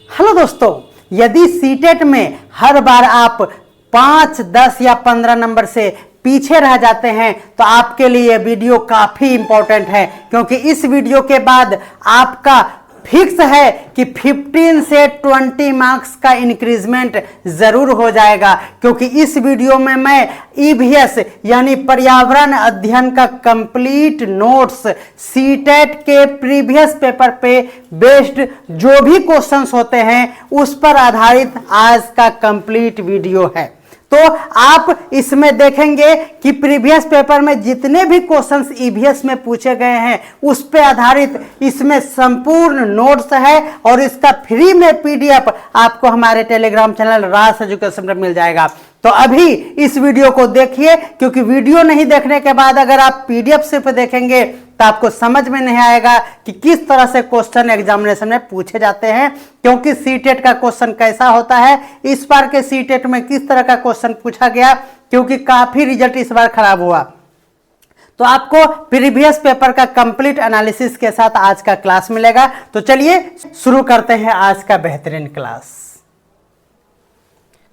Hello दोस्तों, यदि CTET में हर बार आप 5, 10 या 15 नंबर से पीछे रह जाते हैं तो आपके लिए वीडियो काफी इंपॉर्टेंट है, क्योंकि इस वीडियो के बाद आपका फिक्स है कि 15 से 20 मार्क्स का इंक्रीजमेंट जरूर हो जाएगा। क्योंकि इस वीडियो में मैं ईवीएस यानी पर्यावरण अध्ययन का कंप्लीट नोट्स, सीटेट के प्रीवियस पेपर पे बेस्ड जो भी क्वेश्चंस होते हैं उस पर आधारित आज का कंप्लीट वीडियो है। तो आप इसमें देखेंगे कि प्रीवियस पेपर में जितने भी क्वेश्चंस ईवीएस में पूछे गए हैं उस पर आधारित इसमें संपूर्ण नोट्स है, और इसका फ्री में पीडीएफ आपको हमारे टेलीग्राम चैनल रास एजुकेशन पर मिल जाएगा। तो अभी इस वीडियो को देखिए, क्योंकि वीडियो नहीं देखने के बाद अगर आप पीडीएफ सिर्फ देखेंगे तो आपको समझ में नहीं आएगा कि किस तरह से क्वेश्चन एग्जामिनेशन में पूछे जाते हैं। क्योंकि सीटेट का क्वेश्चन कैसा होता है, इस बार के सीटेट में किस तरह का क्वेश्चन पूछा गया, क्योंकि काफी रिजल्ट इस बार खराब हुआ। तो आपको प्रीवियस पेपर का कंप्लीट एनालिसिस के साथ आज का क्लास मिलेगा। तो चलिए शुरू करते हैं आज का बेहतरीन क्लास।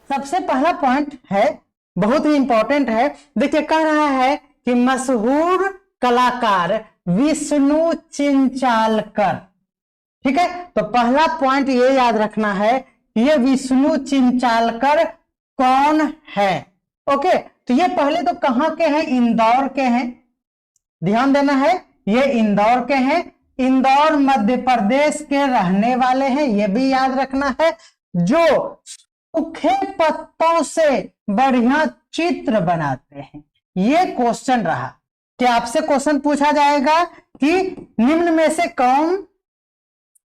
सबसे पहला पॉइंट है, बहुत ही इंपॉर्टेंट है। देखिए, कह रहा है कि मशहूर कलाकार विष्णु चिंचालकर। ठीक है, तो पहला पॉइंट ये याद रखना है, ये विष्णु चिंचालकर कौन है। ओके, तो ये पहले तो कहां के हैं, इंदौर के हैं। ध्यान देना है, ये इंदौर के हैं, इंदौर मध्य प्रदेश के रहने वाले हैं, ये भी याद रखना है। जो सूखे पत्तों से बढ़िया चित्र बनाते हैं, ये क्वेश्चन रहा कि आपसे क्वेश्चन पूछा जाएगा कि निम्न में से कौन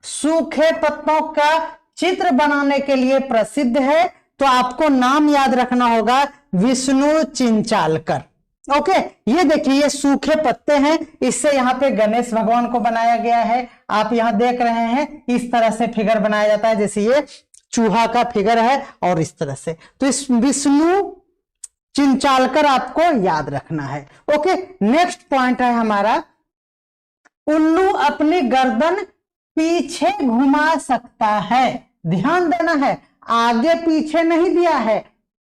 सूखे पत्तों का चित्र बनाने के लिए प्रसिद्ध है। तो आपको नाम याद रखना होगा, विष्णु चिंचालकर। ओके, ये देखिए, ये सूखे पत्ते हैं, इससे यहाँ पे गणेश भगवान को बनाया गया है। आप यहाँ देख रहे हैं, इस तरह से फिगर बनाया जाता है, जैसे ये चूहा का फिगर है और इस तरह से। तो इस विष्णु चिंचालकर आपको याद रखना है। ओके, नेक्स्ट पॉइंट है हमारा, उल्लू अपनी गर्दन पीछे घुमा सकता है। ध्यान देना है, आगे पीछे नहीं दिया है,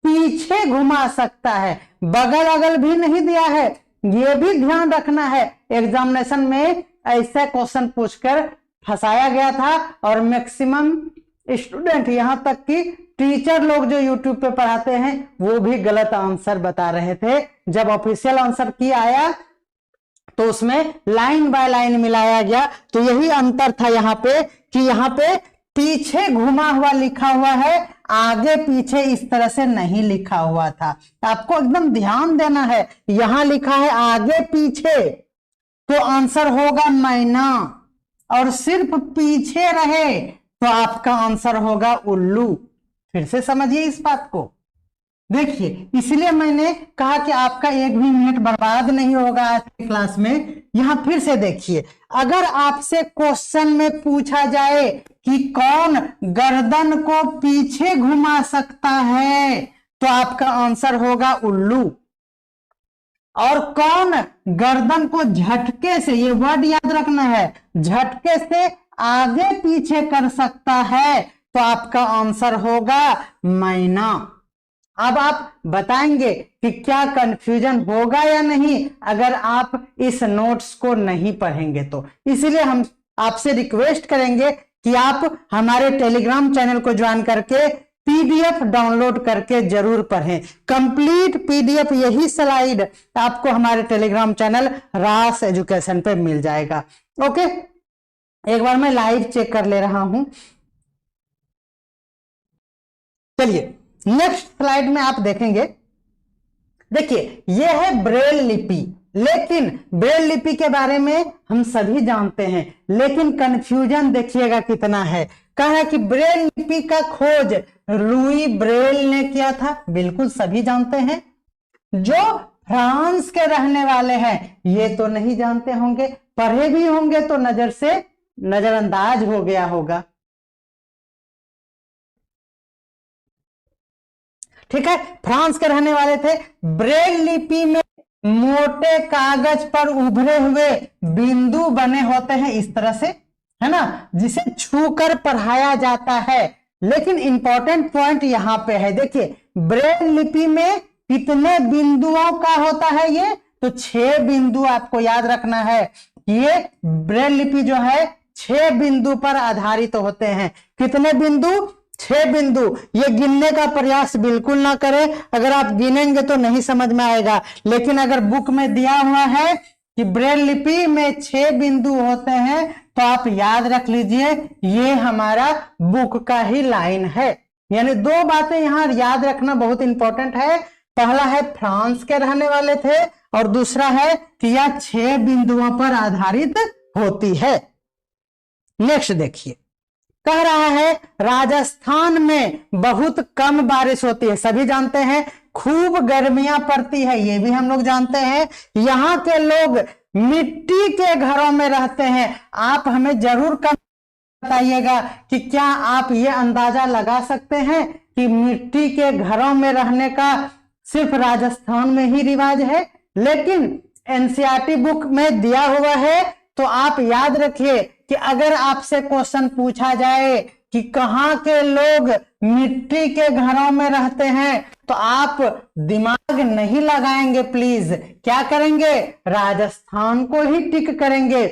पीछे घुमा सकता है, बगल अगल भी नहीं दिया है, यह भी ध्यान रखना है। एग्जामिनेशन में ऐसे क्वेश्चन पूछकर फंसाया गया था, और मैक्सिमम स्टूडेंट, यहां तक कि टीचर लोग जो यूट्यूब पे पढ़ाते हैं वो भी गलत आंसर बता रहे थे। जब ऑफिशियल आंसर की आया तो उसमें लाइन बाय लाइन मिलाया गया। तो यही अंतर था यहाँ पे कि यहाँ पे पीछे घुमा हुआ लिखा हुआ है, आगे पीछे इस तरह से नहीं लिखा हुआ था। आपको एकदम ध्यान देना है, यहां लिखा है आगे पीछे, तो आंसर होगा मैना, और सिर्फ पीछे रहे तो आपका आंसर होगा उल्लू। फिर से समझिए इस बात को। देखिए, इसलिए मैंने कहा कि आपका एक भी मिनट बर्बाद नहीं होगा आज की क्लास में। यहां फिर से देखिए, अगर आपसे क्वेश्चन में पूछा जाए कि कौन गर्दन को पीछे घुमा सकता है, तो आपका आंसर होगा उल्लू। और कौन गर्दन को झटके से, ये वर्ड याद रखना है, झटके से आगे पीछे कर सकता है, तो आपका आंसर होगा मैना। अब आप बताएंगे कि क्या कंफ्यूजन होगा या नहीं अगर आप इस नोट्स को नहीं पढ़ेंगे तो। इसलिए हम आपसे रिक्वेस्ट करेंगे कि आप हमारे टेलीग्राम चैनल को ज्वाइन करके पीडीएफ डाउनलोड करके जरूर पढ़ें। कंप्लीट पीडीएफ, यही स्लाइड आपको हमारे टेलीग्राम चैनल रास एजुकेशन पे मिल जाएगा। ओके, एक बार मैं लाइव चेक कर ले रहा हूं। चलिए, नेक्स्ट स्लाइड में आप देखेंगे। देखिए, यह है ब्रेल लिपि, लेकिन ब्रेल लिपि के बारे में हम सभी जानते हैं, लेकिन कंफ्यूजन देखिएगा कितना है। कहा है कि ब्रेल लिपि का खोज लुई ब्रेल ने किया था, बिल्कुल सभी जानते हैं। जो फ्रांस के रहने वाले हैं ये तो नहीं जानते होंगे, पढ़े भी होंगे तो नजर से नजरअंदाज हो गया होगा। ठीक है, फ्रांस के रहने वाले थे। ब्रेल लिपि में मोटे कागज पर उभरे हुए बिंदु बने होते हैं इस तरह से, है ना, जिसे छूकर पढ़ाया जाता है। लेकिन इंपॉर्टेंट पॉइंट यहां पे है, देखिए ब्रेल लिपि में कितने बिंदुओं का होता है ये, तो 6 बिंदु आपको याद रखना है। ये ब्रेल लिपि जो है 6 बिंदु पर आधारित होते हैं। कितने बिंदु? 6 बिंदु। ये गिनने का प्रयास बिल्कुल ना करें, अगर आप गिनेंगे तो नहीं समझ में आएगा। लेकिन अगर बुक में दिया हुआ है कि ब्रेल लिपि में 6 बिंदु होते हैं, तो आप याद रख लीजिए ये हमारा बुक का ही लाइन है। यानी 2 बातें यहां याद रखना बहुत इंपॉर्टेंट है। पहला है फ्रांस के रहने वाले थे, और दूसरा है कि यह 6 बिंदुओं पर आधारित होती है। नेक्स्ट देखिए, कह रहा है राजस्थान में बहुत कम बारिश होती है। सभी जानते हैं खूब गर्मियां पड़ती है, ये भी हम लोग जानते हैं। यहाँ के लोग मिट्टी के घरों में रहते हैं। आप हमें जरूर बताइएगा कि क्या आप ये अंदाजा लगा सकते हैं कि मिट्टी के घरों में रहने का सिर्फ राजस्थान में ही रिवाज है? लेकिन एनसीईआरटी बुक में दिया हुआ है, तो आप याद रखिए कि अगर आपसे क्वेश्चन पूछा जाए कि कहाँ के लोग मिट्टी के घरों में रहते हैं, तो आप दिमाग नहीं लगाएंगे प्लीज। क्या करेंगे? राजस्थान को ही टिक करेंगे।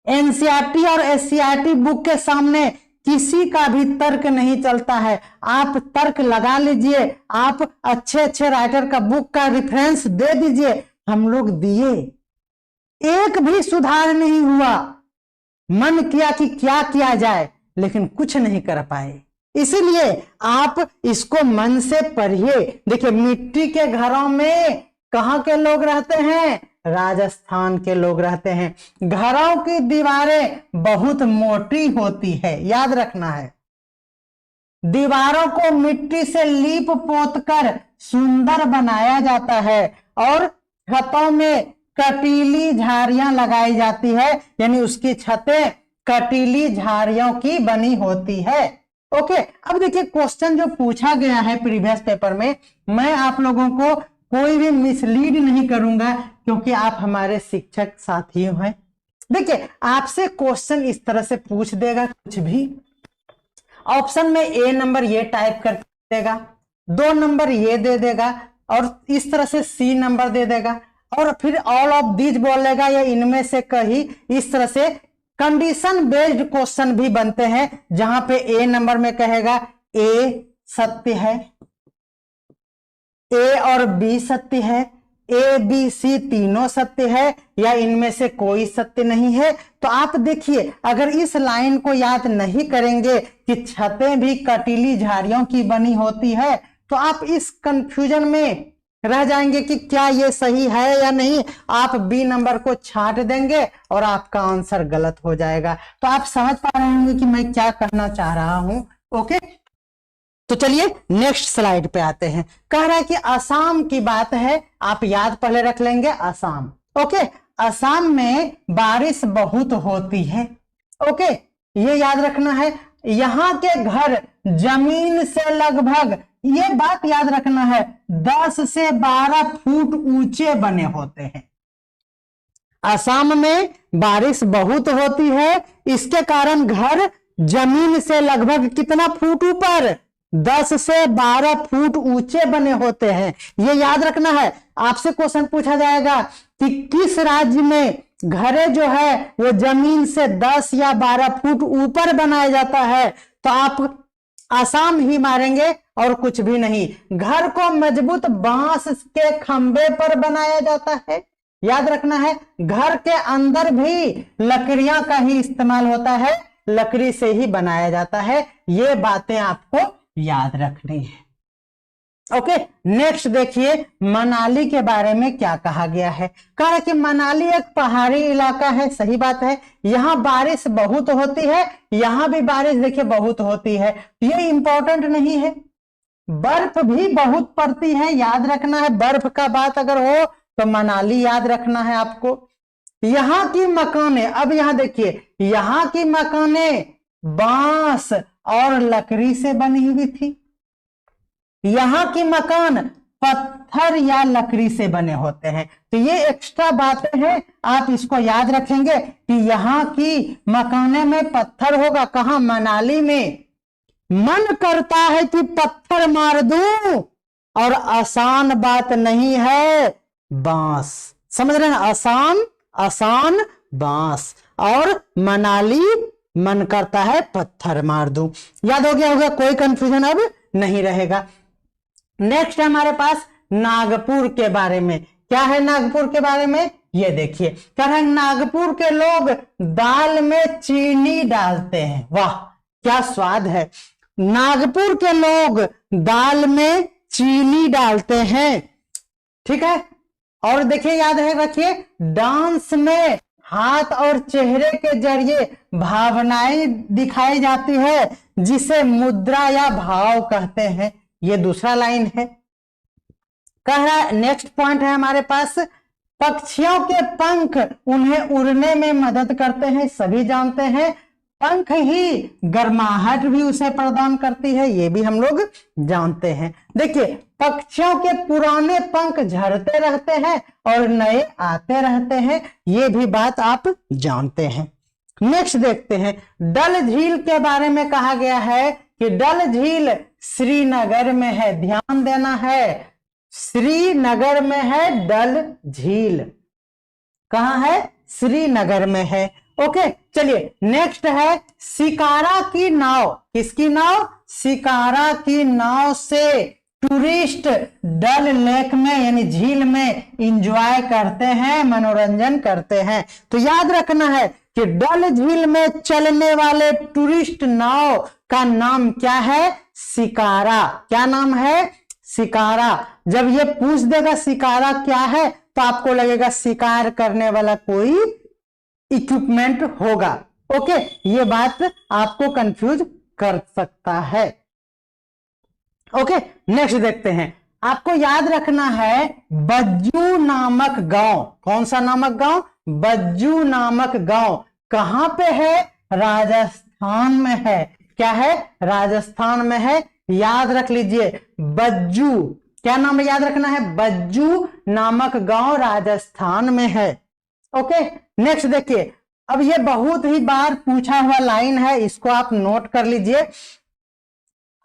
एनसीईआरटी और एससीईआरटी बुक के सामने किसी का भी तर्क नहीं चलता है। आप तर्क लगा लीजिए, आप अच्छे अच्छे राइटर का बुक का रेफरेंस दे दीजिए। हम लोग दिए, एक भी सुधार नहीं हुआ। मन किया कि क्या किया जाए, लेकिन कुछ नहीं कर पाए। इसीलिए आप इसको मन से पढ़िए। देखिए मिट्टी के घरों में कहां के लोग रहते हैं? राजस्थान के लोग रहते हैं। घरों की दीवारें बहुत मोटी होती है, याद रखना है। दीवारों को मिट्टी से लीप पोत कर सुंदर बनाया जाता है, और छतों में कटीली झाड़ियां लगाई जाती है, यानी उसकी छतें कटीली झाड़ियों की बनी होती है। ओके, अब देखिए क्वेश्चन जो पूछा गया है प्रीवियस पेपर में, मैं आप लोगों को कोई भी मिसलीड नहीं करूंगा, क्योंकि आप हमारे शिक्षक साथी हैं। देखिए आपसे क्वेश्चन इस तरह से पूछ देगा, कुछ भी ऑप्शन में ए नंबर ये टाइप कर देगा, 2 नंबर ये दे देगा, और इस तरह से सी नंबर दे देगा, और फिर ऑल ऑफ दीज बोलेगा या इनमें से कहीं। इस तरह से कंडीशन बेस्ड क्वेश्चन भी बनते हैं, जहां पे ए नंबर में कहेगा ए सत्य है, ए और बी सत्य है, ए बी सी तीनों सत्य है, या इनमें से कोई सत्य नहीं है। तो आप देखिए, अगर इस लाइन को याद नहीं करेंगे कि छतें भी कटीली झाड़ियों की बनी होती है, तो आप इस कंफ्यूजन में रह जाएंगे कि क्या ये सही है या नहीं। आप बी नंबर को छांट देंगे और आपका आंसर गलत हो जाएगा। तो आप समझ पा रहे होंगे कि मैं क्या करना चाह रहा हूं। ओके, तो चलिए नेक्स्ट स्लाइड पे आते हैं। कह रहा है कि असम की बात है, आप याद पहले रख लेंगे असम। ओके, असम में बारिश बहुत होती है। ओके, ये याद रखना है। यहाँ के घर जमीन से लगभग, ये बात याद रखना है, 10 से 12 फुट ऊंचे बने होते हैं। असम में बारिश बहुत होती है, इसके कारण घर जमीन से लगभग कितना फुट ऊपर? 10 से 12 फुट ऊंचे बने होते हैं। ये याद रखना है। आपसे क्वेश्चन पूछा जाएगा कि किस राज्य में घरें जो है वो जमीन से 10 या 12 फुट ऊपर बनाया जाता है, तो आप आसाम ही मारेंगे और कुछ भी नहीं। घर को मजबूत बांस के खंबे पर बनाया जाता है, याद रखना है। घर के अंदर भी लकड़ियां का ही इस्तेमाल होता है, लकड़ी से ही बनाया जाता है। ये बातें आपको याद रखनी है। ओके, नेक्स्ट देखिए मनाली के बारे में क्या कहा गया है। कहा कि मनाली एक पहाड़ी इलाका है, सही बात है। यहाँ बारिश बहुत होती है, यहाँ भी बारिश देखिए बहुत होती है। ये इंपॉर्टेंट नहीं है। बर्फ भी बहुत पड़ती है, याद रखना है। बर्फ का बात अगर हो तो मनाली याद रखना है आपको। यहाँ की मकानें, अब यहाँ देखिए, यहाँ की मकानें बांस और लकड़ी से बनी हुई थी। यहाँ की मकान पत्थर या लकड़ी से बने होते हैं। तो ये एक्स्ट्रा बातें हैं, आप इसको याद रखेंगे कि यहाँ की मकाने में पत्थर होगा। कहाँ? मनाली में। मन करता है कि पत्थर मार दूं, और आसान बात नहीं है बांस। समझ रहे हैं? आसान आसान बांस, और मनाली मन करता है पत्थर मार दूं। याद हो गया होगा, कोई कंफ्यूजन अब नहीं रहेगा। नेक्स्ट है हमारे पास नागपुर के बारे में। क्या है नागपुर के बारे में? ये देखिए, कह रहे हैं नागपुर के लोग दाल में चीनी डालते हैं। वाह, क्या स्वाद है। नागपुर के लोग दाल में चीनी डालते हैं। ठीक है। और देखिए, याद है रखिए, डांस में हाथ और चेहरे के जरिए भावनाएं दिखाई जाती है, जिसे मुद्रा या भाव कहते हैं। ये दूसरा लाइन है। कह रहा है, नेक्स्ट पॉइंट है हमारे पास, पक्षियों के पंख उन्हें उड़ने में मदद करते हैं। सभी जानते हैं, पंख ही गर्माहट भी उसे प्रदान करती है, ये भी हम लोग जानते हैं। देखिए, पक्षियों के पुराने पंख झड़ते रहते हैं और नए आते रहते हैं, ये भी बात आप जानते हैं। नेक्स्ट देखते हैं, डल झील के बारे में कहा गया है कि डल झील श्रीनगर में है। ध्यान देना है, श्रीनगर में है डल झील। कहां है? श्रीनगर में है। ओके, चलिए नेक्स्ट है शिकारा की नाव। किसकी नाव? शिकारा की नाव से टूरिस्ट डल लेक में यानी झील में एंजॉय करते हैं, मनोरंजन करते हैं। तो याद रखना है कि डल झील में चलने वाले टूरिस्ट नाव का नाम क्या है? शिकारा। क्या नाम है? शिकारा। जब ये पूछ देगा शिकारा क्या है, तो आपको लगेगा शिकार करने वाला कोई इक्विपमेंट होगा। ओके, ये बात आपको कंफ्यूज कर सकता है। ओके, नेक्स्ट देखते हैं। आपको याद रखना है, बज्जू नामक गांव। कौन सा नामक गांव? बज्जू नामक गांव कहां पे है? राजस्थान में है। क्या है? राजस्थान में है। याद रख लीजिए, बज्जू। क्या नाम है? याद रखना है, बज्जू नामक गांव राजस्थान में है। ओके, नेक्स्ट देखिए, अब ये बहुत ही बार पूछा हुआ लाइन है, इसको आप नोट कर लीजिए।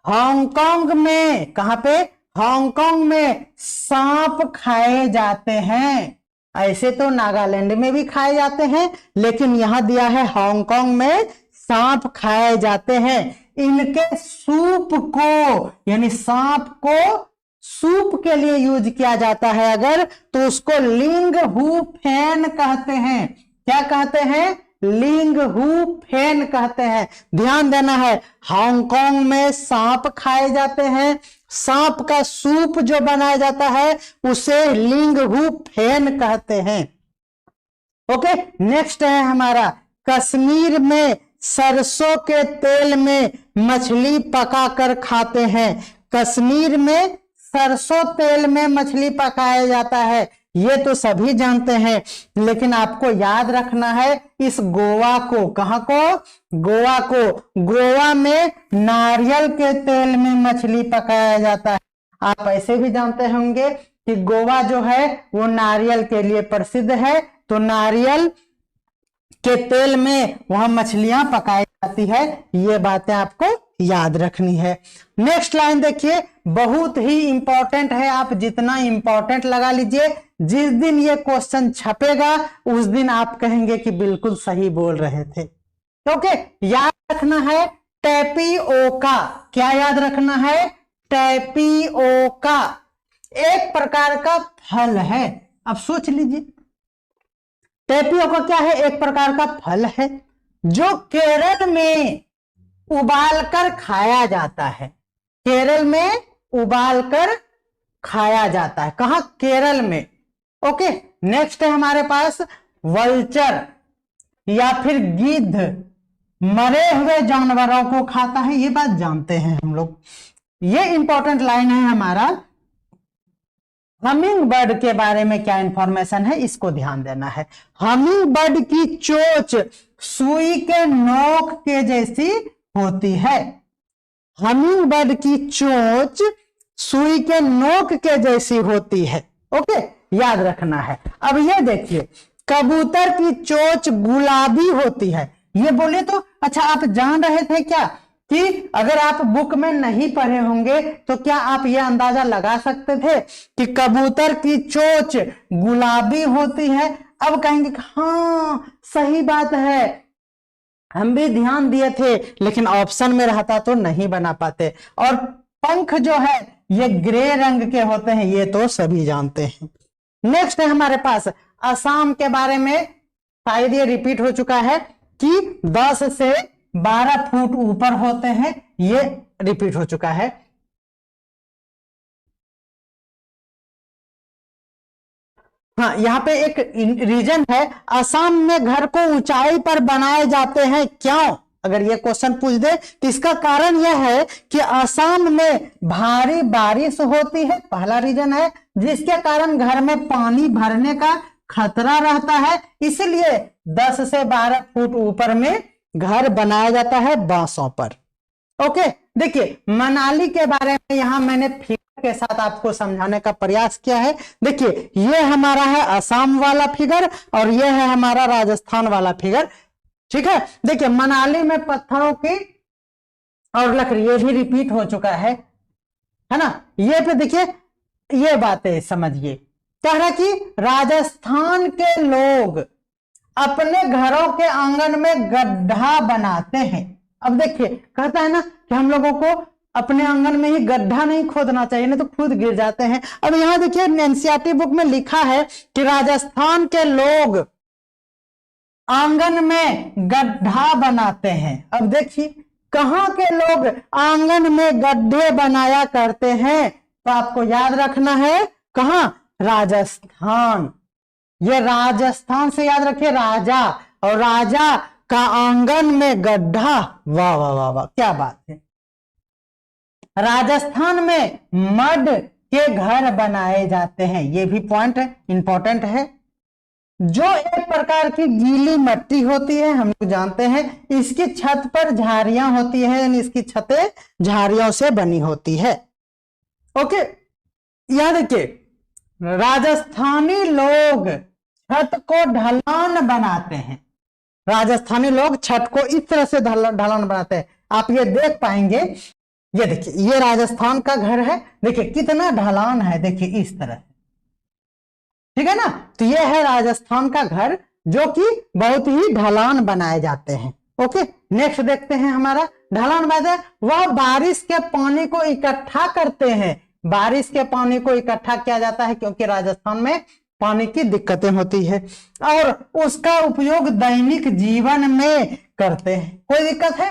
हांगकांग में, कहां पे? हांगकांग में सांप खाए जाते हैं। ऐसे तो नागालैंड में भी खाए जाते हैं, लेकिन यहां दिया है हांगकांग में सांप खाए जाते हैं। इनके सूप को, यानी सांप को सूप के लिए यूज किया जाता है अगर, तो उसको लिंग हु फेन कहते हैं। क्या कहते हैं? लिंग हु फेन कहते हैं। ध्यान देना है, हांगकांग में सांप खाए जाते हैं, सांप का सूप जो बनाया जाता है उसे लिंग हु फेन कहते हैं। ओके, नेक्स्ट है हमारा, कश्मीर में सरसों के तेल में मछली पकाकर खाते हैं। कश्मीर में सरसों तेल में मछली पकाया जाता है, ये तो सभी जानते हैं, लेकिन आपको याद रखना है इस गोवा को। कहां को? गोवा को। गोवा में नारियल के तेल में मछली पकाया जाता है। आप ऐसे भी जानते होंगे कि गोवा जो है वो नारियल के लिए प्रसिद्ध है, तो नारियल के तेल में वहां मछलियां पकाई जाती है। ये बातें आपको याद रखनी है। नेक्स्ट लाइन देखिए, बहुत ही इंपॉर्टेंट है, आप जितना इंपॉर्टेंट लगा लीजिए, जिस दिन ये क्वेश्चन छपेगा उस दिन आप कहेंगे कि बिल्कुल सही बोल रहे थे। ओके, याद रखना है टैपियोका। क्या याद रखना है? टैपियोका एक प्रकार का फल है। अब सोच लीजिए, टैपियोका क्या है? एक प्रकार का फल है जो केरल में उबालकर खाया जाता है। केरल में उबालकर खाया जाता है। कहां? केरल में। ओके, नेक्स्ट है हमारे पास वल्चर या फिर गिद्ध मरे हुए जानवरों को खाता है, ये बात जानते हैं हम लोग। ये इंपॉर्टेंट लाइन है हमारा। हमिंग बर्ड के बारे में क्या इंफॉर्मेशन है, इसको ध्यान देना है। हमिंग बर्ड की चोंच सुई के नोक के जैसी होती है। हमिंग बर्ड की चोंच सुई के नोक के जैसी होती है। ओके, याद रखना है। अब ये देखिए, कबूतर की चोंच गुलाबी होती है। ये बोले तो अच्छा, आप जान रहे थे क्या कि अगर आप बुक में नहीं पढ़े होंगे तो क्या आप ये अंदाजा लगा सकते थे कि कबूतर की चोंच गुलाबी होती है? अब कहेंगे हाँ सही बात है, हम भी ध्यान दिए थे, लेकिन ऑप्शन में रहता तो नहीं बना पाते। और पंख जो है ये ग्रे रंग के होते हैं, ये तो सभी जानते हैं। नेक्स्ट है हमारे पास असम के बारे में, शायद ये रिपीट हो चुका है कि 10 से 12 फुट ऊपर होते हैं, ये रिपीट हो चुका है। हाँ, यहाँ पे एक रीजन है, असम में घर को ऊंचाई पर बनाए जाते हैं, क्यों? अगर ये क्वेश्चन पूछ दे तो इसका कारण यह है कि असम में भारी बारिश होती है, पहला रीजन है, जिसके कारण घर में पानी भरने का खतरा रहता है, इसलिए 10 से 12 फुट ऊपर में घर बनाया जाता है बांसों पर। ओके, देखिए मनाली के बारे में यहां मैंने फिगर के साथ आपको समझाने का प्रयास किया है। देखिए ये हमारा है असम वाला फिगर और ये है हमारा राजस्थान वाला फिगर, ठीक है। देखिए मनाली में पत्थरों की और लकड़ी, ये भी रिपीट हो चुका है ना। ये पे देखिए ये बातें समझिए, कह रहा कि राजस्थान के लोग अपने घरों के आंगन में गड्ढा बनाते हैं। अब देखिए कहता है ना कि हम लोगों को अपने आंगन में ही गड्ढा नहीं खोदना चाहिए, नहीं तो खुद गिर जाते हैं। अब यहां देखिए एनसीईआरटी बुक में लिखा है कि राजस्थान के लोग आंगन में गड्ढा बनाते हैं। अब देखिए कहां के लोग आंगन में गड्ढे बनाया करते हैं, तो आपको याद रखना है कहां, राजस्थान। ये राजस्थान से याद रखिए, राजा, और राजा का आंगन में गड्ढा, वाह वाह वाह वाह, क्या बात है। राजस्थान में मड के घर बनाए जाते हैं, ये भी पॉइंट इंपॉर्टेंट है। जो एक प्रकार की गीली मिट्टी होती है, हम लोग जानते हैं, इसकी छत पर झाड़ियां होती है, यानी इसकी छतें झाड़ियों से बनी होती है। ओके, यहां देखिए राजस्थानी लोग छत को ढलान बनाते हैं। राजस्थानी लोग छत को इस तरह से ढलान बनाते हैं, आप ये देख पाएंगे। ये देखिए ये राजस्थान का घर है, देखिए कितना ढलान है, देखिए इस तरह, ठीक है ना। तो ये है राजस्थान का घर, जो कि बहुत ही ढलान बनाए जाते हैं। ओके, नेक्स्ट देखते हैं हमारा ढलान बनाते हैं, वह बारिश के पानी को इकट्ठा करते हैं। बारिश के पानी को इकट्ठा किया जाता है क्योंकि राजस्थान में पानी की दिक्कतें होती है और उसका उपयोग दैनिक जीवन में करते हैं। कोई दिक्कत है?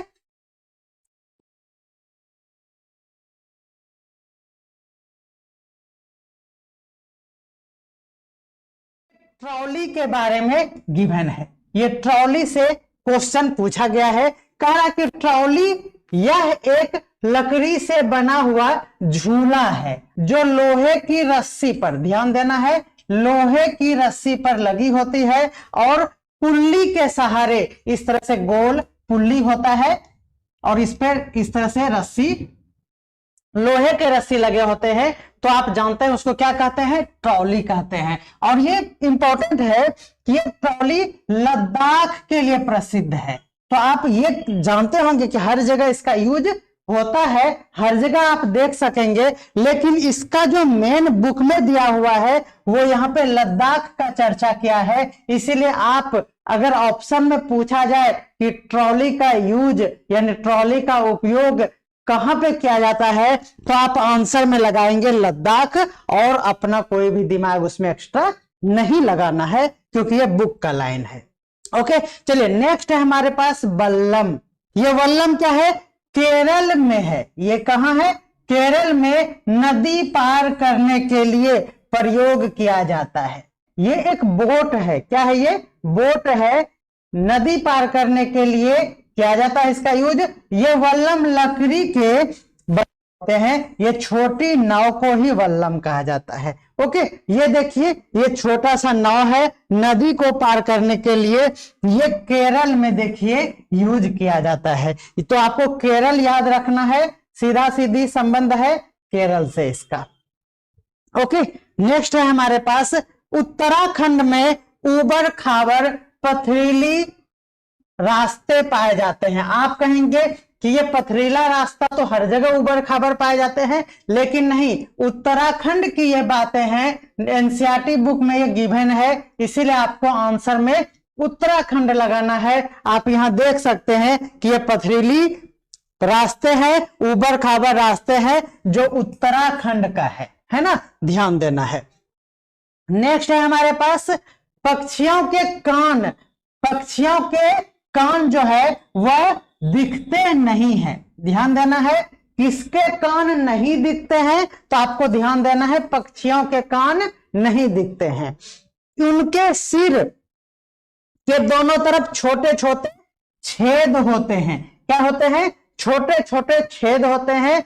ट्रॉली के बारे में गिवन है, ये ट्रॉली से क्वेश्चन पूछा गया है। कह रहा कि ट्रॉली यह एक लकड़ी से बना हुआ झूला है जो लोहे की रस्सी पर, ध्यान देना है, लोहे की रस्सी पर लगी होती है और पुल्ली के सहारे, इस तरह से गोल पुल्ली होता है और इस पर इस तरह से रस्सी, लोहे के रस्सी लगे होते हैं, तो आप जानते हैं उसको क्या कहते हैं, ट्रॉली कहते हैं। और ये इंपॉर्टेंट है कि ये ट्रॉली लद्दाख के लिए प्रसिद्ध है। तो आप ये जानते होंगे कि हर जगह इसका यूज होता है, हर जगह आप देख सकेंगे, लेकिन इसका जो मेन बुक में दिया हुआ है वो यहाँ पे लद्दाख का चर्चा किया है। इसीलिए आप अगर ऑप्शन में पूछा जाए कि ट्रॉली का यूज यानी ट्रॉली का उपयोग कहां पे किया जाता है, तो आप आंसर में लगाएंगे लद्दाख, और अपना कोई भी दिमाग उसमें एक्स्ट्रा नहीं लगाना है क्योंकि ये बुक का लाइन है। ओके, चलिए नेक्स्ट है हमारे पास वल्लम। ये वल्लम क्या है, केरल में है। ये कहां है, केरल में नदी पार करने के लिए प्रयोग किया जाता है। ये एक बोट है, क्या है, ये बोट है, नदी पार करने के लिए किया जाता है इसका यूज। ये वल्लम लकड़ी के बनते हैं, ये छोटी नाव को ही वल्लम कहा जाता है। ओके, ये देखिए ये छोटा सा नाव है, नदी को पार करने के लिए ये केरल में देखिए यूज किया जाता है। तो आपको केरल याद रखना है, सीधा सीधी संबंध है केरल से इसका। ओके, नेक्स्ट है हमारे पास उत्तराखंड में ऊबड़ खाबड़ पथरीली रास्ते पाए जाते हैं। आप कहेंगे कि ये पथरीला रास्ता तो हर जगह ऊबड़ खाबड़ पाए जाते हैं, लेकिन नहीं, उत्तराखंड की ये बातें हैं, एनसीईआरटी बुक में ये गिवन है, इसीलिए आपको आंसर में उत्तराखंड लगाना है। आप यहां देख सकते हैं कि ये पथरीली रास्ते हैं, ऊबड़ खाबड़ रास्ते हैं, जो उत्तराखंड का है ना, ध्यान देना है। नेक्स्ट है हमारे पास पक्षियों के कान। पक्षियों के कान जो है वह दिखते नहीं है, ध्यान देना है। किसके कान नहीं दिखते हैं, तो आपको ध्यान देना है पक्षियों के कान नहीं दिखते हैं। उनके सिर के दोनों तरफ छोटे छोटे छेद होते हैं। क्या होते हैं? छोटे छोटे छेद होते हैं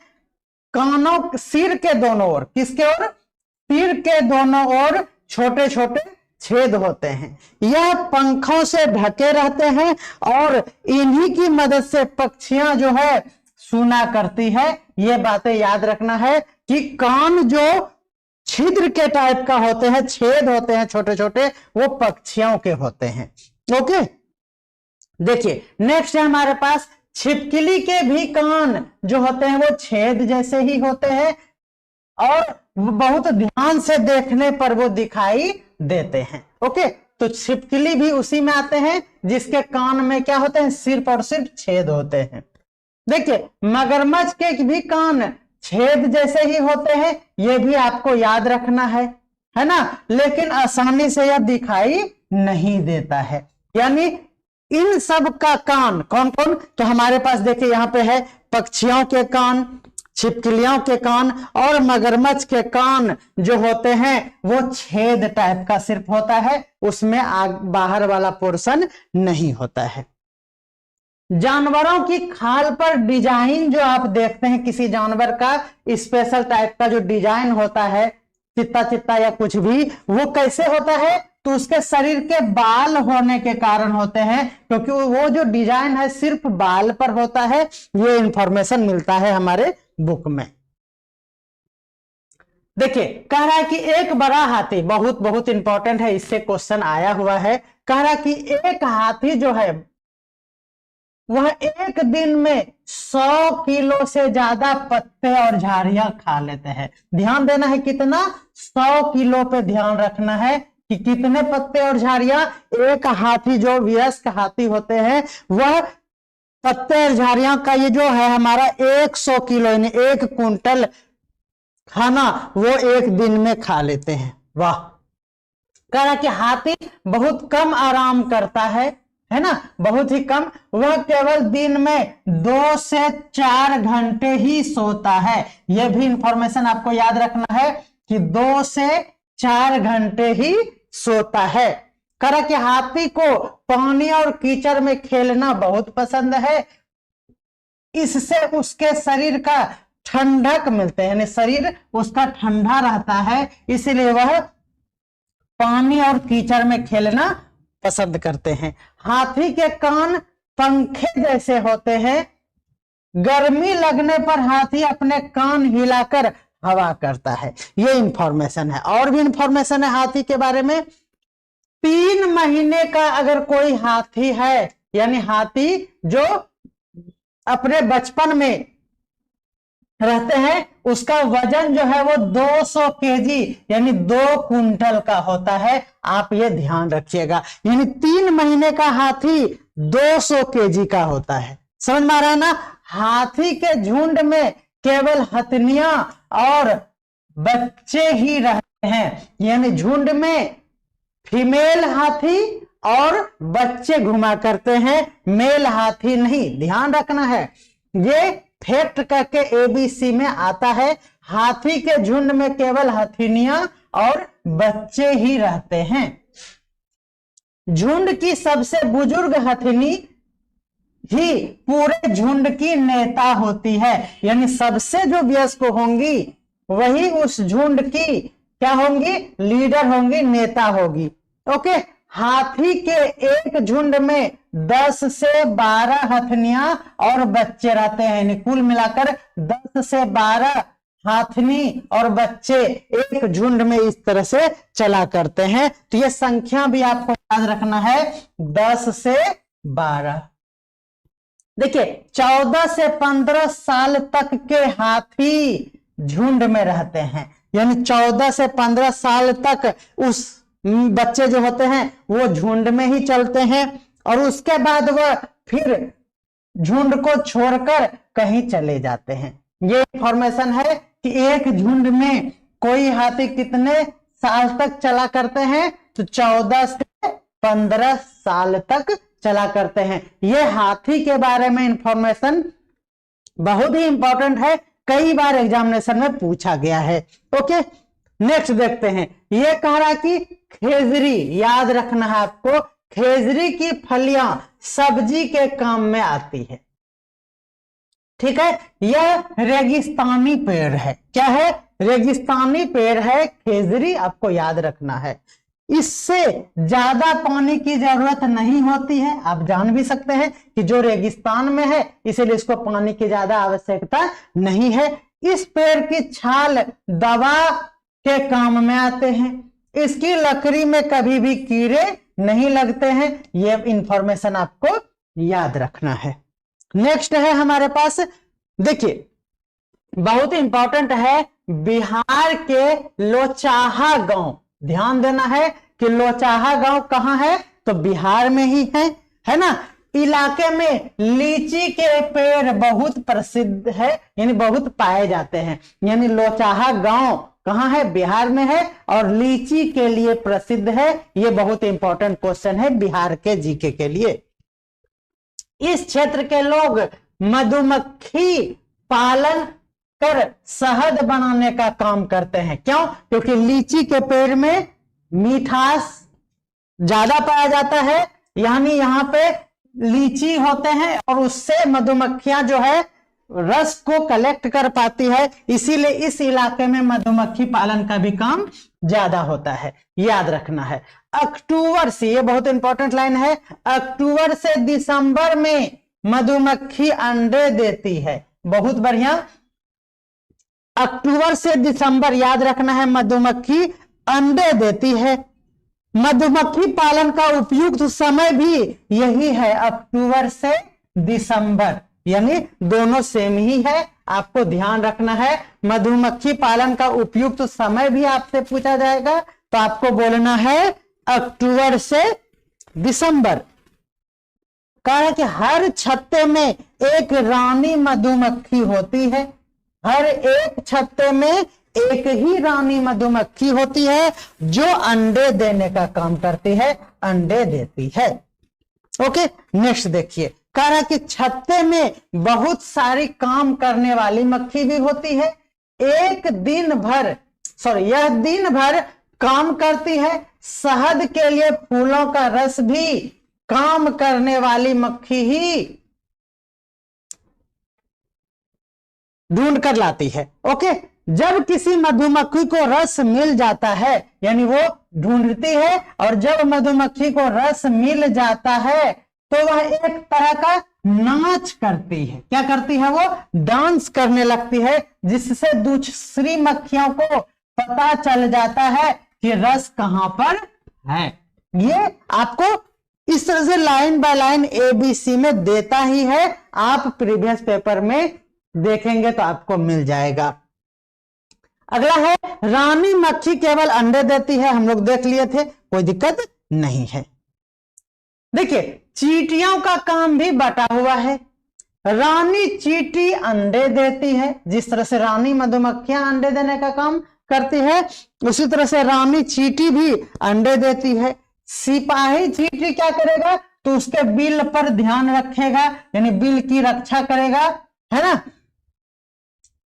कानों, सिर के दोनों ओर। किसके ओर? सिर के दोनों ओर छोटे छोटे छेद होते हैं। यह पंखों से ढके रहते हैं और इन्हीं की मदद से पक्षियां जो है सुना करती है। ये बातें याद रखना है कि कान जो छिद्र के टाइप का होते हैं, छेद होते हैं छोटे छोटे, वो पक्षियों के होते हैं। ओके, देखिए नेक्स्ट है हमारे पास छिपकली के भी कान जो होते हैं वो छेद जैसे ही होते हैं और बहुत ध्यान से देखने पर वो दिखाई देते हैं। ओके, तो छिपकली भी उसी में आते हैं जिसके कान में क्या होते हैं? सिर्फ और सिर्फ छेद होते हैं। देखिए मगरमच्छ के भी कान छेद जैसे ही होते हैं, ये भी आपको याद रखना है ना, लेकिन आसानी से यह दिखाई नहीं देता है। यानी इन सब का कान कौन कौन? तो हमारे पास देखिए यहां पे है पक्षियों के कान, छिपकलियों के कान और मगरमच्छ के कान जो होते हैं वो छेद टाइप का सिर्फ होता है, उसमें बाहर वाला पोर्शन नहीं होता है। जानवरों की खाल पर डिजाइन जो आप देखते हैं, किसी जानवर का स्पेशल टाइप का जो डिजाइन होता है, चित्ता चित्ता या कुछ भी, वो कैसे होता है? तो उसके शरीर के बाल होने के कारण होते हैं, क्योंकि वो जो डिजाइन है सिर्फ बाल पर होता है। ये इंफॉर्मेशन मिलता है हमारे बुक में। देखिए कह रहा है कि एक बड़ा हाथी, बहुत बहुत इंपॉर्टेंट है, इससे क्वेश्चन आया हुआ है। कह रहा है कि एक हाथी जो है वह एक दिन में 100 किलो से ज्यादा पत्ते और झाड़ियां खा लेते हैं। ध्यान देना है कितना? 100 किलो पे ध्यान रखना है कि कितने पत्ते और झाड़ियां। एक हाथी जो वयस्क हाथी होते हैं वह पत्ते और झाड़ियां का ये जो है हमारा 100 किलो यानी 1 कुंटल खाना वो एक दिन में खा लेते हैं। वाह! कह रहा कि हाथी बहुत कम आराम करता है ना, बहुत ही कम। वह केवल दिन में 2 से 4 घंटे ही सोता है। यह भी इंफॉर्मेशन आपको याद रखना है कि 2 से 4 घंटे ही सोता है। कह रहा कि हाथी को पानी और कीचड़ में खेलना बहुत पसंद है, इससे उसके शरीर का ठंडक मिलते हैं, यानी शरीर उसका ठंडा रहता है, इसलिए वह पानी और कीचड़ में खेलना पसंद करते हैं। हाथी के कान पंखे जैसे होते हैं। गर्मी लगने पर हाथी अपने कान हिलाकर हवा करता है। ये इंफॉर्मेशन है। और भी इंफॉर्मेशन है हाथी के बारे में। 3 महीने का अगर कोई हाथी है, यानी हाथी जो अपने बचपन में रहते हैं, उसका वजन जो है वो 200 केजी यानी 2 कुंटल का होता है। आप ये ध्यान रखिएगा, यानी 3 महीने का हाथी 200 केजी का होता है। समझ में आ रहा है ना? हाथी के झुंड में केवल हथनियां और बच्चे ही रहते हैं, यानी झुंड में फीमेल हाथी और बच्चे घुमा करते हैं, मेल हाथी नहीं। ध्यान रखना है, ये फैक्ट करके ABC में आता है। हाथी के झुंड में केवल हथिनियां और बच्चे ही रहते हैं। झुंड की सबसे बुजुर्ग हथिनी ही पूरे झुंड की नेता होती है, यानी सबसे जो वयस्क होंगी वही उस झुंड की क्या होंगी? लीडर होंगी, नेता होगी। ओके, हाथी के एक झुंड में 10 से 12 हथनियां और बच्चे रहते हैं, यानी कुल मिलाकर 10 से 12 हाथनी और बच्चे एक झुंड में इस तरह से चला करते हैं। तो ये संख्या भी आपको याद रखना है 10 से 12। देखिए 14 से 15 साल तक के हाथी झुंड में रहते हैं, यानी 14 से 15 साल तक उस बच्चे जो होते हैं वो झुंड में ही चलते हैं, और उसके बाद वह फिर झुंड को छोड़कर कहीं चले जाते हैं। ये इंफॉर्मेशन है कि एक झुंड में कोई हाथी कितने साल तक चला करते हैं, तो 14 से 15 साल तक चला करते हैं। ये हाथी के बारे में इंफॉर्मेशन बहुत ही इंपॉर्टेंट है, कई बार एग्जामिनेशन में पूछा गया है। ओके, नेक्स्ट देखते हैं। ये कह रहा कि खेजरी, याद रखना है आपको, खेजरी की फलियां सब्जी के काम में आती है। ठीक है, यह रेगिस्तानी पेड़ है। क्या है? रेगिस्तानी पेड़ है खेजरी, आपको याद रखना है। इससे ज्यादा पानी की जरूरत नहीं होती है। आप जान भी सकते हैं कि जो रेगिस्तान में है इसीलिए इसको पानी की ज्यादा आवश्यकता नहीं है। इस पेड़ की छाल दवा के काम में आते हैं। इसकी लकड़ी में कभी भी कीड़े नहीं लगते हैं। ये इंफॉर्मेशन आपको याद रखना है। नेक्स्ट है हमारे पास, देखिए बहुत इंपॉर्टेंट है, बिहार के लोचाहा गांव। ध्यान देना है कि लोचाहा गांव कहां है, तो बिहार में ही है ना। इलाके में लीची के पेड़ बहुत प्रसिद्ध है, यानी बहुत पाए जाते हैं। यानी लोचाहा गांव कहां है? बिहार में है, और लीची के लिए प्रसिद्ध है। ये बहुत इंपॉर्टेंट क्वेश्चन है बिहार के जीके के लिए। इस क्षेत्र के लोग मधुमक्खी पालन कर शहद बनाने का काम करते हैं। क्यों? क्योंकि लीची के पेड़ में मिठास ज्यादा पाया जाता है, यानी यहाँ पे लीची होते हैं और उससे मधुमक्खियां जो है रस को कलेक्ट कर पाती है, इसीलिए इस इलाके में मधुमक्खी पालन का भी काम ज्यादा होता है। याद रखना है। अक्टूबर से, ये बहुत इंपॉर्टेंट लाइन है, अक्टूबर से दिसंबर में मधुमक्खी अंडे देती है। बहुत बढ़िया, अक्टूबर से दिसंबर याद रखना है, मधुमक्खी अंडे देती है। मधुमक्खी पालन का उपयुक्त समय भी यही है, अक्टूबर से दिसंबर, यानी दोनों सेम ही है। आपको ध्यान रखना है। मधुमक्खी पालन का उपयुक्त समय भी आपसे पूछा जाएगा, तो आपको बोलना है अक्टूबर से दिसंबर। कहा कि हर छत्ते में एक रानी मधुमक्खी होती है। हर एक छत्ते में एक ही रानी मधुमक्खी होती है जो अंडे देने का काम करती है, अंडे देती है। ओके, नेक्स्ट देखिए, कह रहा कि छत्ते में बहुत सारी काम करने वाली मक्खी भी होती है। यह दिन भर काम करती है। शहद के लिए फूलों का रस भी काम करने वाली मक्खी ही ढूंढ कर लाती है। ओके, जब किसी मधुमक्खी को रस मिल जाता है, यानी वो ढूंढती है, और जब मधुमक्खी को रस मिल जाता है तो वह एक तरह का नाच करती है। क्या करती है? वो डांस करने लगती है, जिससे दूसरी मक्खियों को पता चल जाता है कि रस कहां पर है। ये आपको इस तरह से लाइन बाय लाइन ABC में देता ही है। आप प्रीवियस पेपर में देखेंगे तो आपको मिल जाएगा। अगला है, रानी मक्खी केवल अंडे देती है। हम लोग देख लिए थे, कोई दिक्कत नहीं है। देखिए, चींटियों का काम भी बटा हुआ है। रानी चींटी अंडे देती है। जिस तरह से रानी मधुमक्खियां अंडे देने का काम करती है, उसी तरह से रानी चींटी भी अंडे देती है। सिपाही चींटी क्या करेगा? तो उसके बिल पर ध्यान रखेगा, यानी बिल की रक्षा करेगा, है ना।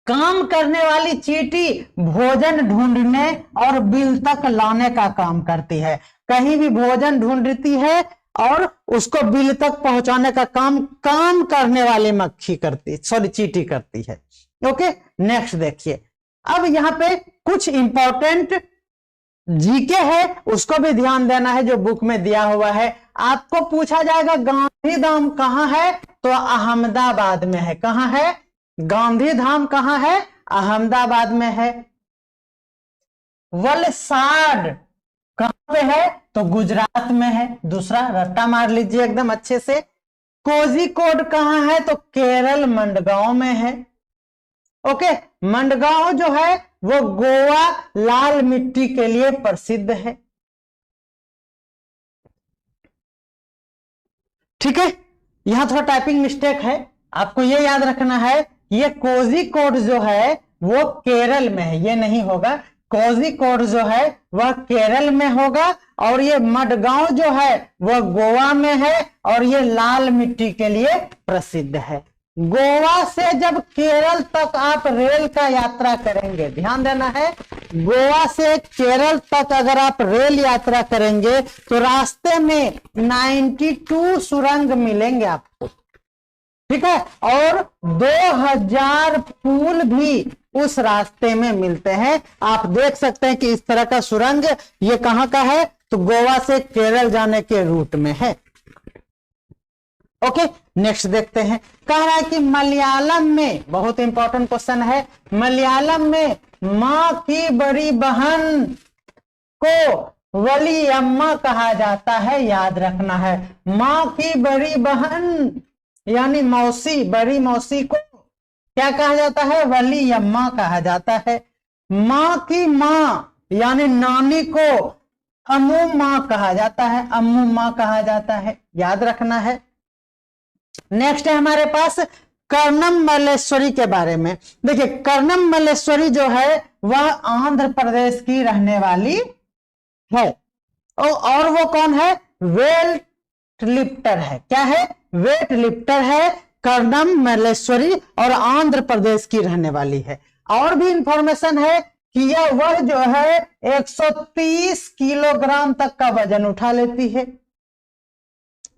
काम करने वाली चींटी भोजन ढूंढने और बिल तक लाने का काम करती है। कहीं भी भोजन ढूंढती है और उसको बिल तक पहुंचाने का काम करने वाली चींटी करती है। ओके, नेक्स्ट देखिए। अब यहाँ पे कुछ इंपॉर्टेंट जीके है, उसको भी ध्यान देना है, जो बुक में दिया हुआ है। आपको पूछा जाएगा गांधीधाम कहां है, तो अहमदाबाद में है। कहां है? गांधीधाम कहां है? अहमदाबाद में है। वलसाड कहां पे है? तो गुजरात में है। दूसरा रट्टा मार लीजिए एकदम अच्छे से। कोझिकोड कहां है? तो केरल मंडगांव में है। ओके, मंडगांव जो है वो गोवा लाल मिट्टी के लिए प्रसिद्ध है। ठीक है, यहां थोड़ा टाइपिंग मिस्टेक है, आपको ये याद रखना है, ये कोझिकोड जो है वो केरल में है, ये नहीं होगा। कोझिकोड जो है वह केरल में होगा और ये मडगांव जो है वह गोवा में है और ये लाल मिट्टी के लिए प्रसिद्ध है। गोवा से जब केरल तक आप रेल का यात्रा करेंगे, ध्यान देना है, गोवा से केरल तक अगर आप रेल यात्रा करेंगे तो रास्ते में 92 सुरंग मिलेंगे आपको। ठीक है, और 2000 पुल भी उस रास्ते में मिलते हैं। आप देख सकते हैं कि इस तरह का सुरंग ये कहां का है? तो गोवा से केरल जाने के रूट में है। ओके, नेक्स्ट देखते हैं। कह रहा है कि मलयालम में, बहुत इंपॉर्टेंट क्वेश्चन है, मलयालम में मां की बड़ी बहन को वलियम्मा कहा जाता है, याद रखना है। मां की बड़ी बहन यानी मौसी, बड़ी मौसी को क्या कहा जाता है? वलियम्मा कहा जाता है। मां की मां यानी नानी को अम्मू मां कहा जाता है, अम्मू मां कहा जाता है, याद रखना है। नेक्स्ट है हमारे पास कर्णम मल्लेश्वरी के बारे में। देखिए, कर्णम मल्लेश्वरी जो है वह आंध्र प्रदेश की रहने वाली है और वो कौन है? वेट लिफ्टर है। क्या है? वेट लिफ्टर है। कर्णम मल्लेश्वरी और आंध्र प्रदेश की रहने वाली है। और भी इंफॉर्मेशन है कि यह वह जो है 130 किलोग्राम तक का वजन उठा लेती है।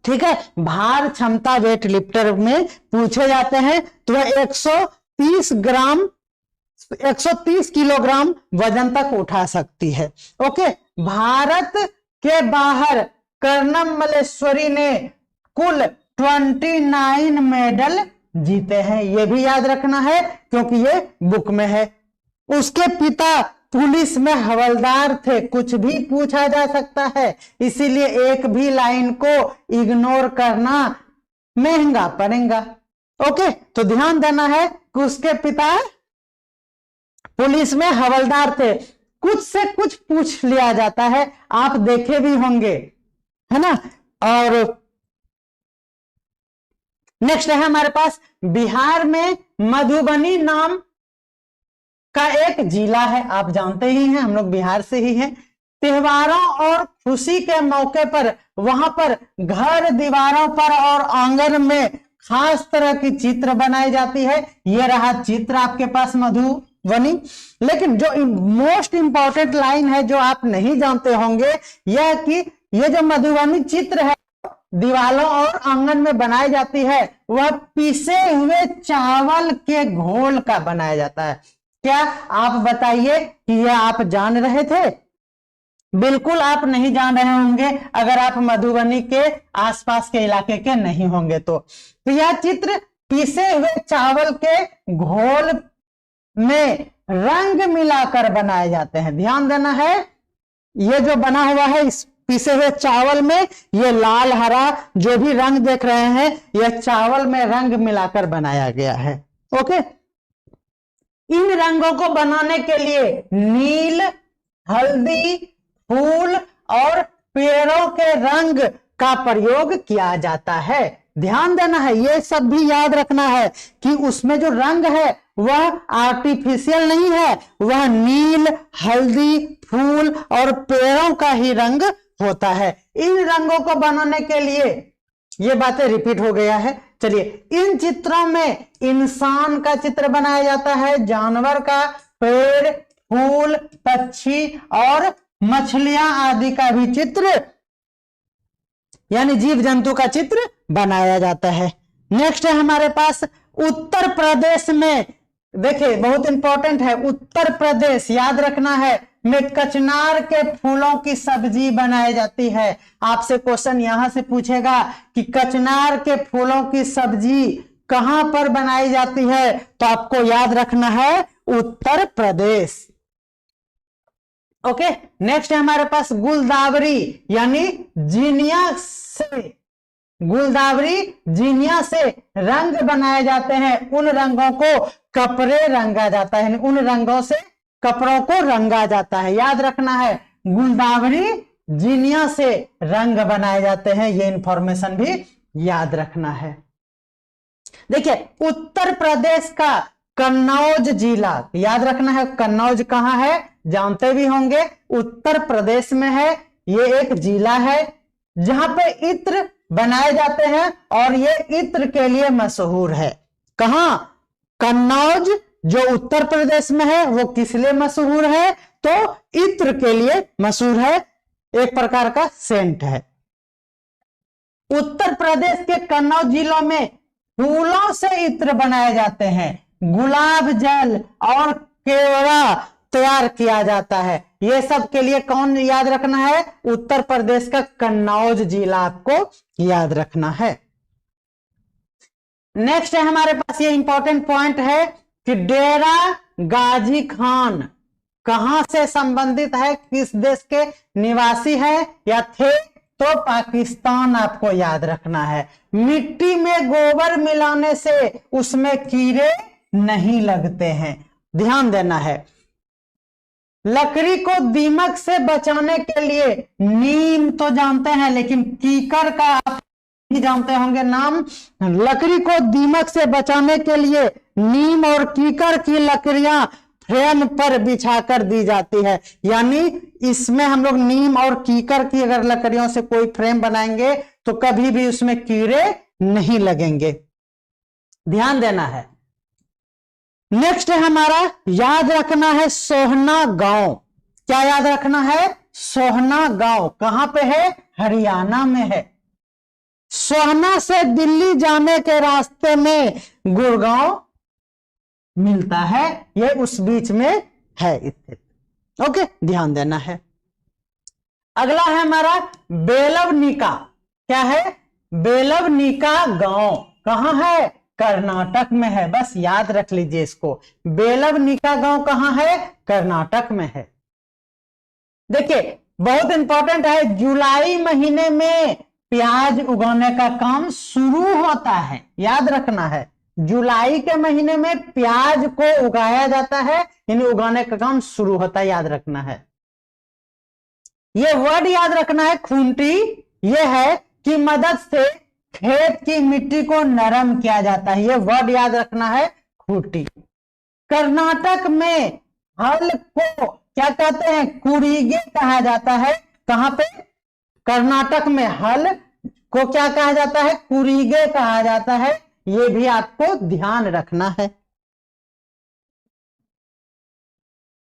ठीक है, भार क्षमता वेट लिफ्टर में पूछे जाते हैं तो वह 130 किलोग्राम वजन तक उठा सकती है। ओके, भारत के बाहर कर्णम मल्लेश्वरी ने कुल 29 मेडल जीते हैं, यह भी याद रखना है क्योंकि ये बुक में है। उसके पिता पुलिस में हवलदार थे, कुछ भी पूछा जा सकता है, इसीलिए एक भी लाइन को इग्नोर करना महंगा पड़ेगा। ओके, तो ध्यान देना है कि उसके पिता पुलिस में हवलदार थे। कुछ से कुछ पूछ लिया जाता है, आप देखे भी होंगे, है ना। और नेक्स्ट है हमारे पास, बिहार में मधुबनी नाम का एक जिला है, आप जानते ही हैं, हम लोग बिहार से ही हैं। त्योहारों और खुशी के मौके पर वहां पर घर दीवारों पर और आंगन में खास तरह की चित्र बनाई जाती है। यह रहा चित्र आपके पास मधुबनी। लेकिन जो मोस्ट इंपॉर्टेंट लाइन है जो आप नहीं जानते होंगे, यह कि यह जो मधुबनी चित्र है दीवारों और आंगन में बनाई जाती है, वह पीसे हुए चावल के घोल का बनाया जाता है। क्या आप बताइए कि यह आप जान रहे थे? बिल्कुल आप नहीं जान रहे होंगे अगर आप मधुबनी के आसपास के इलाके के नहीं होंगे तो यह चित्र पीसे हुए चावल के घोल में रंग मिलाकर बनाए जाते हैं। ध्यान देना है, यह जो बना हुआ है इस पीसे हुए चावल में, ये लाल हरा जो भी रंग देख रहे हैं, यह चावल में रंग मिलाकर बनाया गया है। ओके, इन रंगों को बनाने के लिए नील, हल्दी, फूल और पेड़ों के रंग का प्रयोग किया जाता है। ध्यान देना है, यह सब भी याद रखना है कि उसमें जो रंग है वह आर्टिफिशियल नहीं है, वह नील, हल्दी, फूल और पेड़ों का ही रंग होता है। इन रंगों को बनाने के लिए ये बातें रिपीट हो गया है। चलिए, इन चित्रों में इंसान का चित्र बनाया जाता है, जानवर का, पेड़, फूल, पक्षी और मछलियां आदि का भी चित्र यानी जीव जंतु का चित्र बनाया जाता है। नेक्स्ट है हमारे पास उत्तर प्रदेश में, देखिए बहुत इंपॉर्टेंट है, उत्तर प्रदेश याद रखना है, में कचनार के फूलों की सब्जी बनाई जाती है। आपसे क्वेश्चन यहां से पूछेगा कि कचनार के फूलों की सब्जी कहां पर बनाई जाती है? तो आपको याद रखना है उत्तर प्रदेश। ओके, नेक्स्ट है हमारे पास गुलदावरी, यानी जीनिया से, गुलदावरी जीनिया से रंग बनाए जाते हैं। उन रंगों को कपड़े रंगा जाता है, उन रंगों से कपड़ों को रंगा जाता है। याद रखना है गुलदावरी जीनिया से रंग बनाए जाते हैं, ये इंफॉर्मेशन भी याद रखना है। देखिए उत्तर प्रदेश का कन्नौज जिला, याद रखना है कन्नौज कहां है, जानते भी होंगे, उत्तर प्रदेश में है। ये एक जिला है जहां पे इत्र बनाए जाते हैं और ये इत्र के लिए मशहूर है। कहां? कन्नौज जो उत्तर प्रदेश में है वो किस लिए मशहूर है? तो इत्र के लिए मशहूर है, एक प्रकार का सेंट है। उत्तर प्रदेश के कन्नौज जिलों में फूलों से इत्र बनाए जाते हैं, गुलाब जल और केवड़ा तैयार किया जाता है। ये सब के लिए कौन याद रखना है? उत्तर प्रदेश का कन्नौज जिला आपको याद रखना है। नेक्स्ट है हमारे पास, ये इंपॉर्टेंट पॉइंट है कि डेरा गाजी खान कहां से संबंधित है, किस देश के निवासी है या थे? तो पाकिस्तान आपको याद रखना है। मिट्टी में गोबर मिलाने से उसमें कीड़े नहीं लगते हैं, ध्यान देना है। लकड़ी को दीमक से बचाने के लिए नीम तो जानते हैं, लेकिन कीकर का आप नहीं जानते होंगे नाम। लकड़ी को दीमक से बचाने के लिए नीम और कीकर की लकड़ियां फ्रेम पर बिछाकर दी जाती है, यानी इसमें हम लोग नीम और कीकर की अगर लकड़ियों से कोई फ्रेम बनाएंगे तो कभी भी उसमें कीड़े नहीं लगेंगे, ध्यान देना है। नेक्स्ट है हमारा, याद रखना है सोहना गांव। क्या याद रखना है? सोहना गांव कहां पे है? हरियाणा में है। सोहना से दिल्ली जाने के रास्ते में गुड़गांव मिलता है, ये उस बीच में है स्थित। ओके, ध्यान देना है। अगला है हमारा बेलवनिका। क्या है? बेलवनिका गांव कहां है? कर्नाटक में है, बस याद रख लीजिए इसको। बेलवनिका गांव कहां है? कर्नाटक में है। देखिए बहुत इंपॉर्टेंट है, जुलाई महीने में प्याज उगाने का काम शुरू होता है, याद रखना है। जुलाई के महीने में प्याज को उगाया जाता है, यानी उगाने का काम शुरू होता है, याद रखना है। ये वर्ड याद रखना है खूंटी, ये है कि मदद से खेत की मिट्टी को नरम किया जाता है, ये वर्ड याद रखना है खूंटी। कर्नाटक में हल को क्या कहते हैं? कुरीगे कहा जाता है। कहां पे? कर्नाटक में हल को क्या कहा जाता है? कुरीगे कहा जाता है, ये भी आपको ध्यान रखना है।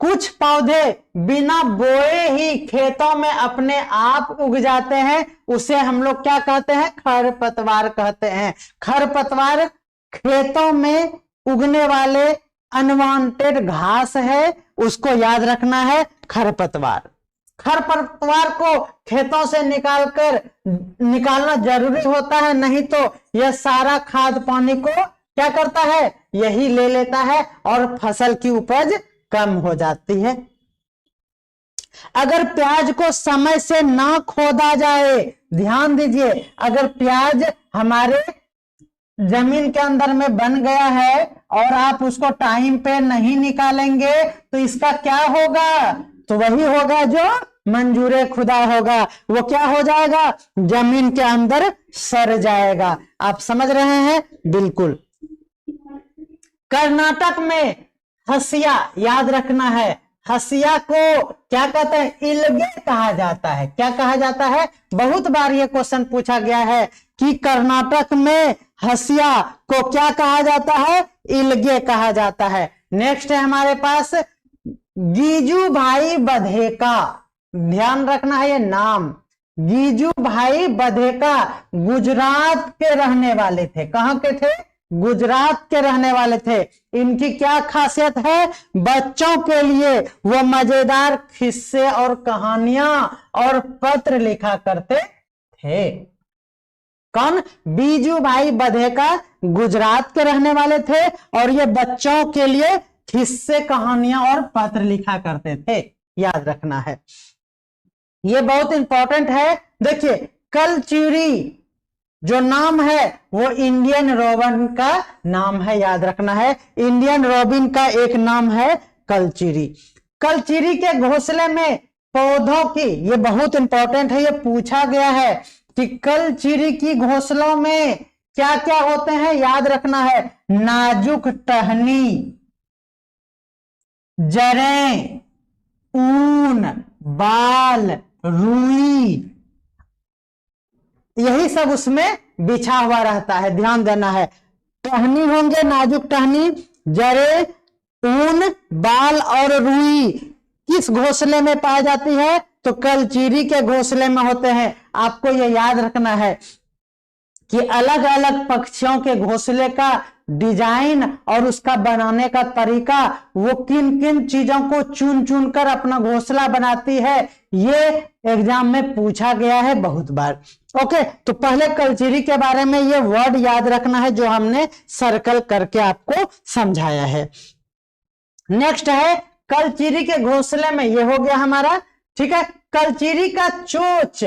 कुछ पौधे बिना बोए ही खेतों में अपने आप उग जाते हैं, उसे हम लोग क्या कहते हैं? खरपतवार कहते हैं। खरपतवार खेतों में उगने वाले अनवांटेड घास है, उसको याद रखना है खरपतवार। खरपतवार को खेतों से निकालना जरूरी होता है, नहीं तो यह सारा खाद पानी को क्या करता है? यही ले लेता है और फसल की उपज कम हो जाती है। अगर प्याज को समय से ना खोदा जाए, ध्यान दीजिए, अगर प्याज हमारे जमीन के अंदर में बन गया है और आप उसको टाइम पे नहीं निकालेंगे तो इसका क्या होगा? तो वही होगा जो मंजूरे खुदा होगा, वो क्या हो जाएगा? जमीन के अंदर सड़ जाएगा। आप समझ रहे हैं? बिल्कुल। कर्नाटक में हसिया याद रखना है, हसिया को क्या कहते हैं? इल्गे कहा जाता है। क्या कहा जाता है? बहुत बार ये क्वेश्चन पूछा गया है कि कर्नाटक में हसिया को क्या कहा जाता है? इल्गे कहा जाता है। नेक्स्ट है हमारे पास गीजू भाई बधेका, ध्यान रखना है ये नाम। गीजू भाई बधेका गुजरात के रहने वाले थे। कहां के थे? गुजरात के रहने वाले थे। इनकी क्या खासियत है? बच्चों के लिए वो मजेदार किस्से और कहानियां और पत्र लिखा करते थे। कौन? बीजू भाई बधेका गुजरात के रहने वाले थे और ये बच्चों के लिए किस्से, कहानियां और पत्र लिखा करते थे, याद रखना है, ये बहुत इंपॉर्टेंट है। देखिए कलचुरी जो नाम है वो इंडियन रॉबिन का नाम है, याद रखना है, इंडियन रॉबिन का एक नाम है कलचुरी। कलचुरी के घोंसले में पौधों की, ये बहुत इंपॉर्टेंट है, ये पूछा गया है कि कलचुरी की घोंसलों में क्या क्या होते हैं, याद रखना है, नाजुक टहनी, जड़ें, ऊन, बाल, रुई, यही सब उसमें बिछा हुआ रहता है, ध्यान देना है। टहनी होंगे, नाजुक टहनी, जड़ें, ऊन, बाल और रुई किस घोंसले में पाई जाती है, तो कलचुरी के घोंसले में होते हैं। आपको यह याद रखना है कि अलग अलग पक्षियों के घोंसले का डिजाइन और उसका बनाने का तरीका, वो किन किन चीजों को चुन चुन कर अपना घोंसला बनाती है, ये एग्जाम में पूछा गया है बहुत बार। ओके, तो पहले कलचुरी के बारे में ये वर्ड याद रखना है जो हमने सर्कल करके आपको समझाया है। नेक्स्ट है कलचुरी के घोंसले में, ये हो गया हमारा, ठीक है। कलचुरी का चोंच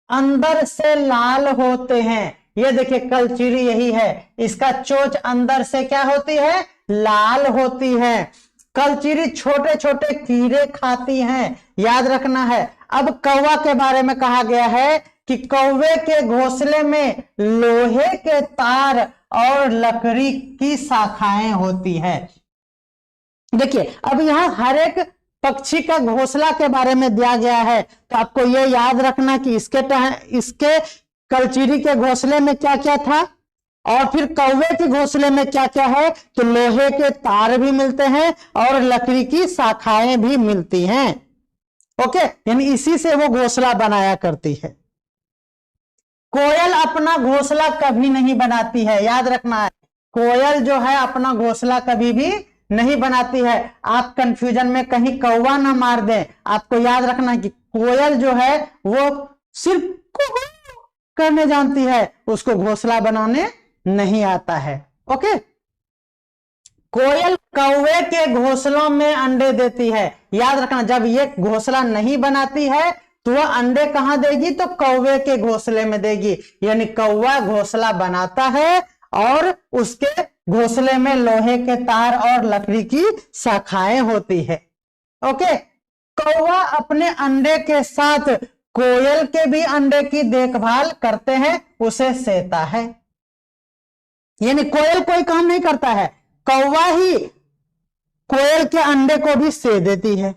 अंदर से लाल होते हैं, ये देखिए कलचुरी यही है, इसका चोंच अंदर से क्या होती है, लाल होती है। कलचुरी छोटे छोटे कीड़े खाती हैं, याद रखना है। अब कौवा के बारे में कहा गया है कि कौवे के घोंसले में लोहे के तार और लकड़ी की शाखाएं होती है। देखिए अब यहां हर एक पक्षी का घोंसला के बारे में दिया गया है, तो आपको यह याद रखना कि इसके कलचुरी के घोंसले में क्या क्या था और फिर कौवे के घोंसले में क्या क्या है, तो लोहे के तार भी मिलते हैं और लकड़ी की शाखाएं भी मिलती हैं। ओके, यानी इसी से वो घोंसला बनाया करती है। कोयल अपना घोंसला कभी नहीं बनाती है, याद रखना है, कोयल जो है अपना घोंसला कभी भी नहीं बनाती है। आप कंफ्यूजन में कहीं कौवा ना मार दें, आपको याद रखना है कि कोयल जो है वो सिर्फ करने जानती है, उसको घोंसला बनाने नहीं आता है। ओके, कोयल कौवे के घोंसलों में अंडे देती है, याद रखना, जब ये घोंसला नहीं बनाती है तो वह अंडे कहां देगी, तो कौवे के घोंसले में देगी। यानी कौवा घोंसला बनाता है और उसके घोंसले में लोहे के तार और लकड़ी की शाखाएं होती है। ओके, कौवा अपने अंडे के साथ कोयल के भी अंडे की देखभाल करते हैं, उसे सेता है। यानी कोयल कोई काम नहीं करता है, कौवा ही कोयल के अंडे को भी से देती है।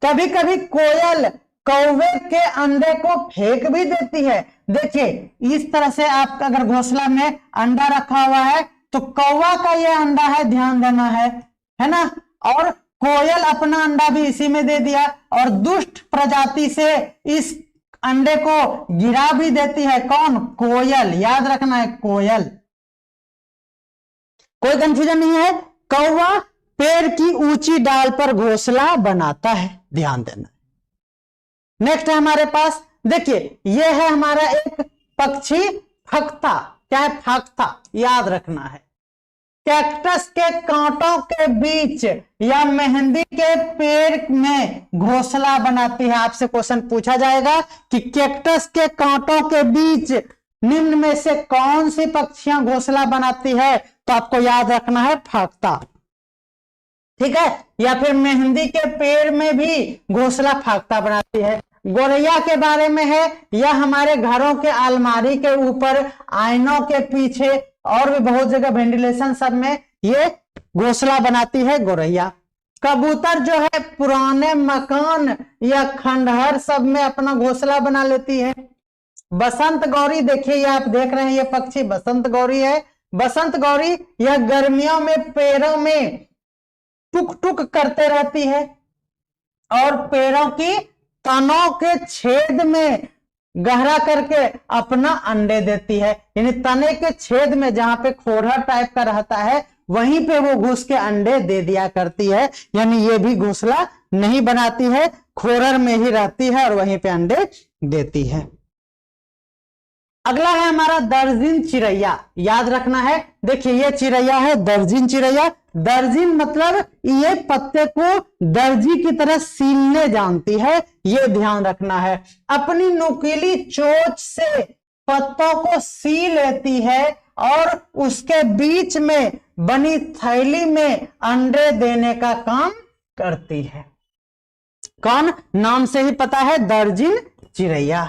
कभी कभी कोयल कौवे के अंडे को फेंक भी देती है। देखिए इस तरह से आप अगर घोंसला में अंडा रखा हुआ है तो कौवा का ये अंडा है, ध्यान देना है ना, और कोयल अपना अंडा भी इसी में दे दिया और दुष्ट प्रजाति से इस अंडे को गिरा भी देती है। कौन, कोयल, याद रखना है कोयल। कोई कंफ्यूजन नहीं है, कौवा पेड़ की ऊंची डाल पर घोंसला बनाता है, ध्यान देना। नेक्स्ट है हमारे पास, देखिए यह है हमारा एक पक्षी फख्ता, क्या है, फख्ता, याद रखना है। कैक्टस के कांटों के बीच या मेहंदी के पेड़ में घोंसला बनाती है। आपसे क्वेश्चन पूछा जाएगा कि कैक्टस के कांटों के बीच निम्न में से कौन सी पक्षियां घोंसला बनाती है, तो आपको याद रखना है फख्ता, ठीक है। या फिर मेहंदी के पेड़ में भी घोंसला फख्ता बनाती है। गोरैया के बारे में है, या हमारे घरों के अलमारी के ऊपर, आईनों के पीछे और भी बहुत जगह वेंटिलेशन सब में ये घोंसला बनाती है गोरैया। कबूतर जो है पुराने मकान या खंडहर सब में अपना घोंसला बना लेती है। बसंत गौरी, देखिए ये आप देख रहे हैं, ये पक्षी बसंत गौरी है। बसंत गौरी यह गर्मियों में पेड़ों में टुक टुक करते रहती है और पेड़ों की तनों के छेद में गहरा करके अपना अंडे देती है। यानी तने के छेद में जहां पे खोरा टाइप का रहता है वहीं पे वो घुस के अंडे दे दिया करती है। यानी ये भी घोंसला नहीं बनाती है, खोरर में ही रहती है और वहीं पे अंडे देती है। अगला है हमारा दर्जिन चिड़ैया, याद रखना है। देखिए ये चिड़ैया है दर्जिन चिड़ैया। दर्जिन मतलब ये पत्ते को दर्जी की तरह सीलने जानती है, ये ध्यान रखना है। अपनी नुकीली चोंच से पत्तों को सी लेती है और उसके बीच में बनी थैली में अंडे देने का काम करती है। कौन? नाम से ही पता है, दर्जिन चिड़ैया।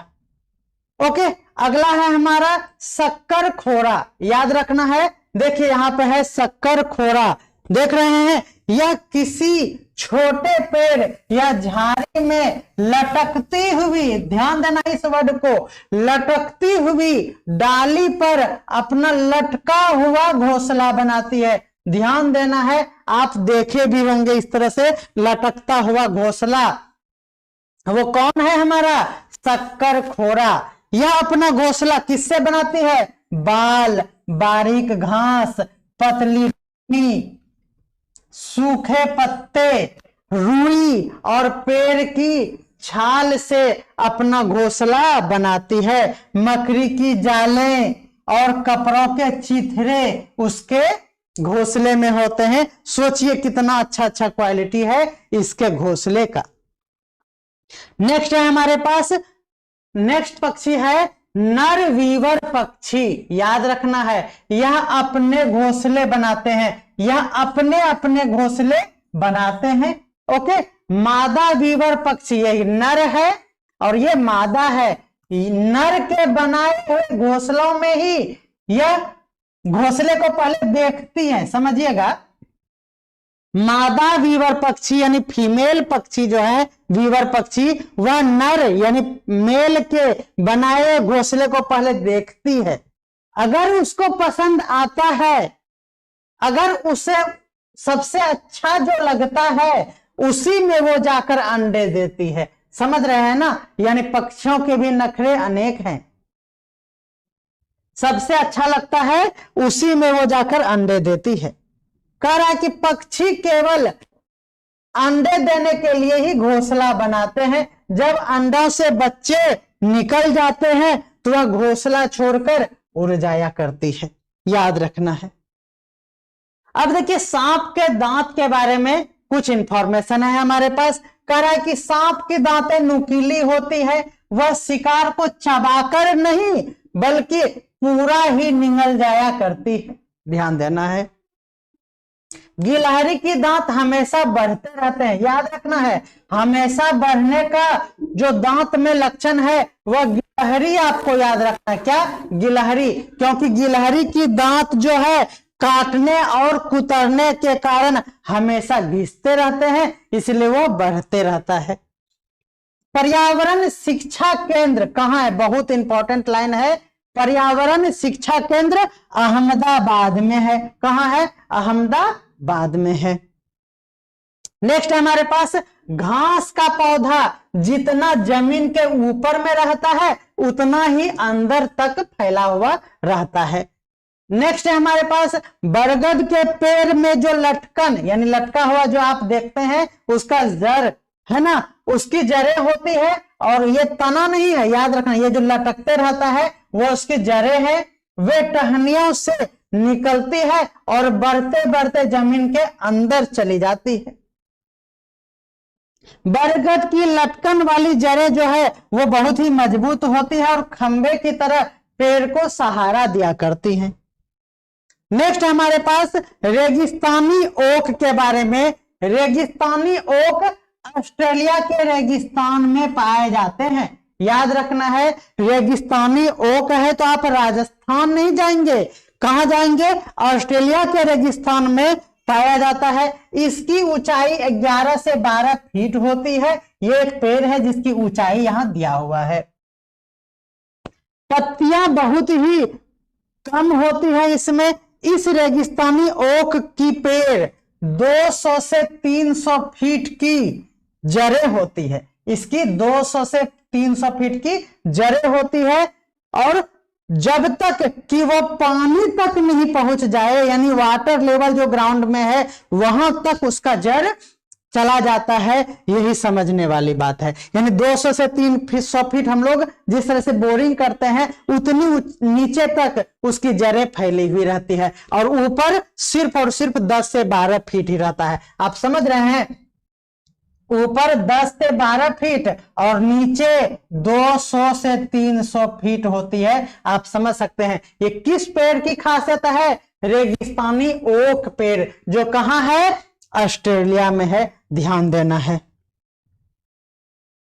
ओके, अगला है हमारा शक्कर खोरा, याद रखना है। देखिए यहां पे है शक्कर खोरा, देख रहे हैं, यह किसी छोटे पेड़ या झाड़ी में लटकती हुई, ध्यान देना इस वर्ड को, लटकती हुई डाली पर अपना लटका हुआ घोंसला बनाती है। ध्यान देना है, आप देखे भी होंगे इस तरह से लटकता हुआ घोंसला। वो कौन है? हमारा शक्कर खोरा। यह अपना घोंसला किससे बनाती है? बाल, बारीक घास, पतली सूखे पत्ते, रुई और पेड़ की छाल से अपना घोंसला बनाती है। मकड़ी की जालें और कपड़ों के चिथड़े उसके घोंसले में होते हैं। सोचिए कितना अच्छा अच्छा क्वालिटी है इसके घोंसले का। नेक्स्ट है हमारे पास, नेक्स्ट पक्षी है नर वीवर पक्षी, याद रखना है। यह अपने घोंसले बनाते हैं, यह अपने अपने घोंसले बनाते हैं। ओके, मादा वीवर पक्षी, यही नर है और ये मादा है। नर के बनाए हुए घोंसलों में ही यह घोंसले को पहले देखती है, समझिएगा। मादा वीवर पक्षी यानी फीमेल पक्षी जो है वीवर पक्षी, वह नर यानी मेल के बनाए घोंसले को पहले देखती है। अगर उसको पसंद आता है, अगर उसे सबसे अच्छा जो लगता है उसी में वो जाकर अंडे देती है। समझ रहे हैं ना, यानी पक्षियों के भी नखरे अनेक हैं। सबसे अच्छा लगता है उसी में वो जाकर अंडे देती है। कह रहा है कि पक्षी केवल अंडे देने के लिए ही घोंसला बनाते हैं। जब अंडों से बच्चे निकल जाते हैं तो वह घोंसला छोड़कर उड़ जाया करती है, याद रखना है। अब देखिए सांप के दांत के बारे में कुछ इंफॉर्मेशन है हमारे पास। कह रहा है कि सांप की दांतें नुकीली होती है, वह शिकार को चबाकर नहीं बल्कि पूरा ही निगल जाया करती है, ध्यान देना है। गिलहरी की दांत हमेशा बढ़ते रहते हैं, याद रखना है। हमेशा बढ़ने का जो दांत में लक्षण है वह गिलहरी, आपको याद रखना है। क्या? गिलहरी, क्योंकि गिलहरी की दांत जो है काटने और कुतरने के कारण हमेशा घिसते रहते हैं, इसलिए वो बढ़ते रहता है। पर्यावरण शिक्षा केंद्र कहाँ है? बहुत इंपॉर्टेंट लाइन है। पर्यावरण शिक्षा केंद्र अहमदाबाद में है। कहाँ है? अहमदाबाद में है। नेक्स्ट हमारे पास, घास का पौधा जितना जमीन के ऊपर में रहता है उतना ही अंदर तक फैला हुआ रहता है। नेक्स्ट है हमारे पास, बरगद के पेड़ में जो लटकन यानी लटका हुआ जो आप देखते हैं उसका जड़ है ना, उसकी जड़ें होती है और ये तना नहीं है, याद रखना। ये जो लटकते रहता है वो उसकी जड़ें हैं, वे टहनियों से निकलती है और बढ़ते बढ़ते जमीन के अंदर चली जाती है। बरगद की लटकन वाली जड़ें जो है वो बहुत ही मजबूत होती है और खंबे की तरह पेड़ को सहारा दिया करती हैं। नेक्स्ट हमारे पास रेगिस्तानी ओक के बारे में। रेगिस्तानी ओक ऑस्ट्रेलिया के रेगिस्तान में पाए जाते हैं, याद रखना है। रेगिस्तानी ओक है तो आप राजस्थान नहीं जाएंगे, कहां जाएंगे? ऑस्ट्रेलिया के रेगिस्तान में पाया जाता है। इसकी ऊंचाई 11 से 12 फीट होती है। ये एक पेड़ है जिसकी ऊंचाई यहां दिया हुआ है। पत्तियां बहुत ही कम होती है इसमें। इस रेगिस्तानी ओक की पेड़ 200 से 300 फीट की जड़ें होती है। इसकी 200 से 300 फीट की जड़ें होती है और जब तक कि वो पानी तक नहीं पहुंच जाए, यानी वाटर लेवल जो ग्राउंड में है वहां तक उसका जड़ चला जाता है, यही समझने वाली बात है। यानी 200 से 300 फीट हम लोग जिस तरह से बोरिंग करते हैं उतनी नीचे तक उसकी जड़ें फैली हुई रहती है और ऊपर सिर्फ और सिर्फ 10 से 12 फीट ही रहता है। आप समझ रहे हैं, ऊपर 10 से 12 फीट और नीचे 200 से 300 फीट होती है। आप समझ सकते हैं ये किस पेड़ की खासियत है? रेगिस्तानी ओक पेड़, जो कहां है? ऑस्ट्रेलिया में है, ध्यान देना है।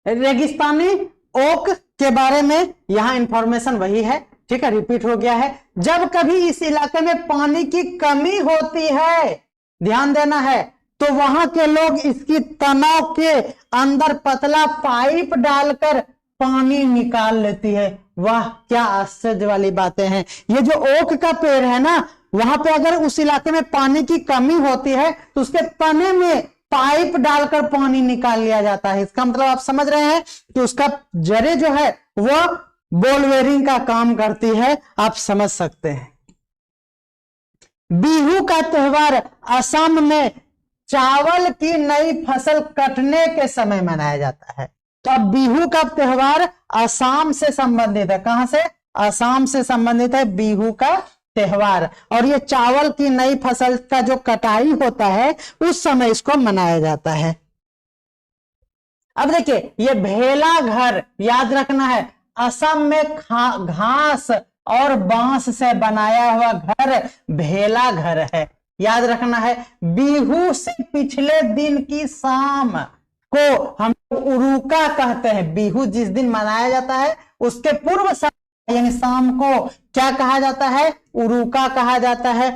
रेगिस्तानी ओक के बारे में यहां इंफॉर्मेशन वही है, ठीक है, रिपीट हो गया है। जब कभी इस इलाके में पानी की कमी होती है, ध्यान देना है, तो वहां के लोग इसकी तनाव के अंदर पतला पाइप डालकर पानी निकाल लेती है। वाह, क्या आश्चर्य वाली बातें हैं। ये जो ओक का पेड़ है ना, वहां पे अगर उस इलाके में पानी की कमी होती है तो उसके तने में पाइप डालकर पानी निकाल लिया जाता है। इसका मतलब आप समझ रहे हैं कि उसका जड़ें जो है वो बॉल बेयरिंग का काम करती है। आप समझ सकते हैं। बिहू का त्योहार असम में चावल की नई फसल कटने के समय मनाया जाता है। तो अब बिहू का त्योहार असम से संबंधित है। कहां से? असम से संबंधित है बिहू का त्योहार। और ये चावल की नई फसल का जो कटाई होता है उस समय इसको मनाया जाता है। अब देखिए, ये भेला घर याद रखना है। असम में घास और बांस से बनाया हुआ घर भेला घर है, याद रखना है। बिहू से पिछले दिन की शाम को हम उरुका कहते हैं। बिहू जिस दिन मनाया जाता है उसके पूर्व यानी शाम को क्या कहा जाता है? उरुका कहा जाता है।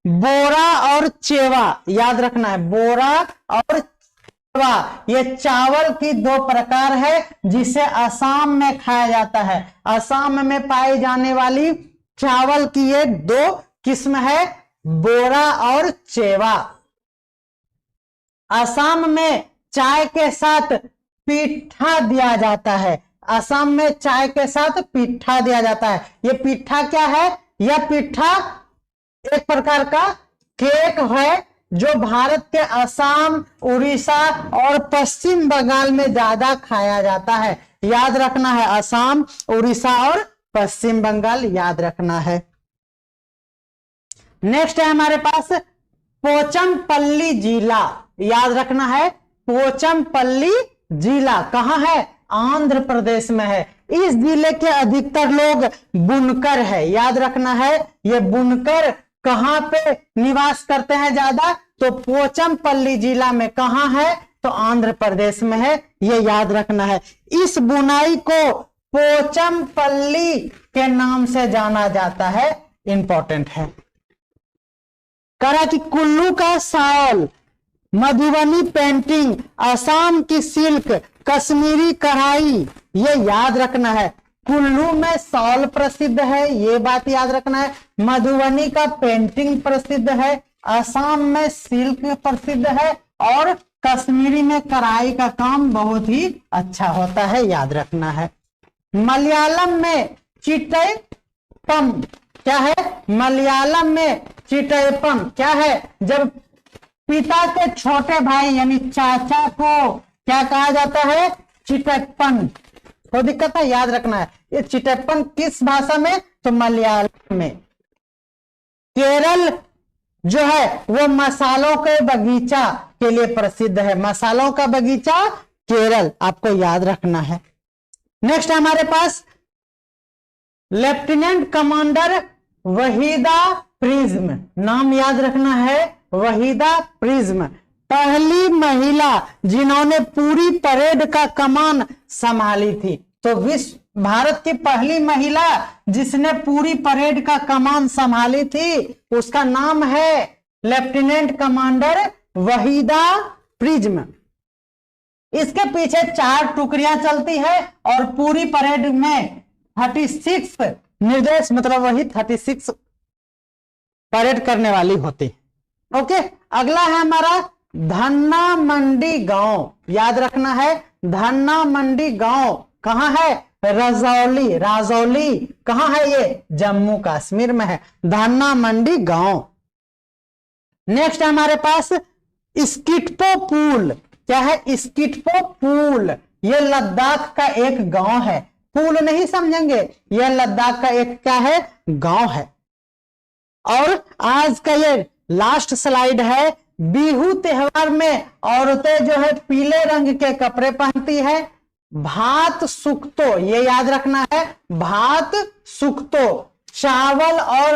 बोरा और चेवा याद रखना है, बोरा और चेवा ये चावल की दो प्रकार है जिसे असम में खाया जाता है। असम में पाई जाने वाली चावल की ये दो किस्म है, बोरा और चेवा। असम में चाय के साथ पिट्ठा दिया जाता है। असम में चाय के साथ पिट्ठा दिया जाता है। ये पिट्ठा क्या है? यह पिट्ठा एक प्रकार का केक है जो भारत के असम, उड़ीसा और पश्चिम बंगाल में ज्यादा खाया जाता है। याद रखना है, असम, उड़ीसा और पश्चिम बंगाल याद रखना है। नेक्स्ट है हमारे पास पोचमपल्ली जिला, याद रखना है। पोचमपल्ली जिला कहां है? आंध्र प्रदेश में है। इस जिले के अधिकतर लोग बुनकर है, याद रखना है। ये बुनकर कहां पे निवास करते हैं ज्यादा? तो पोचमपल्ली जिला में। कहां है? तो आंध्र प्रदेश में है, ये याद रखना है। इस बुनाई को पोचमपल्ली के नाम से जाना जाता है, इंपॉर्टेंट है। करा कि कुल्लू का साल, मधुबनी पेंटिंग, असम की सिल्क, कश्मीरी कढ़ाई, ये याद रखना है। कुल्लू में शॉल प्रसिद्ध है, ये बात याद रखना है। मधुबनी का पेंटिंग प्रसिद्ध है, असम में सिल्क प्रसिद्ध है और कश्मीरी में कढ़ाई का काम बहुत ही अच्छा होता है, याद रखना है। मलयालम में चिट्टयप्पम क्या है? मलयालम में चिट्टयप्पम क्या है? जब पिता के छोटे भाई यानी चाचा को क्या कहा जाता है? चिट्टयप्पन। कोई दिक्कत है? याद रखना है। ये चिट्टयप्पन किस भाषा में? तो मलयालम में। केरल जो है वो मसालों के बगीचा के लिए प्रसिद्ध है। मसालों का बगीचा केरल, आपको याद रखना है। नेक्स्ट हमारे पास लेफ्टिनेंट कमांडर वहीदा प्रिज्म, नाम याद रखना है, वहीदा प्रिज्म। पहली महिला जिन्होंने पूरी परेड का कमान संभाली थी। तो विश्व भारत की पहली महिला जिसने पूरी परेड का कमान संभाली थी उसका नाम है लेफ्टिनेंट कमांडर वहीदा प्रिज्म। इसके पीछे 4 टुकड़ियां चलती है और पूरी परेड में 36 निर्देश, मतलब वही 36 परेड करने वाली होती। ओके, अगला है हमारा धन्ना मंडी गांव, याद रखना है। धन्ना मंडी गांव कहां है? राजौली। राजौली कहां है? ये जम्मू कश्मीर में है, धन्ना मंडी गांव। नेक्स्ट हमारे पास स्किटपो पुल, क्या है, स्किटपो पुल, ये लद्दाख का एक गांव है, पुल नहीं समझेंगे, यह लद्दाख का एक क्या है, गांव है। और आज का ये लास्ट स्लाइड है, बिहू त्योहार में औरतें जो है पीले रंग के कपड़े पहनती है। भात सुक्तो, ये याद रखना है, भात सुक्तो, चावल और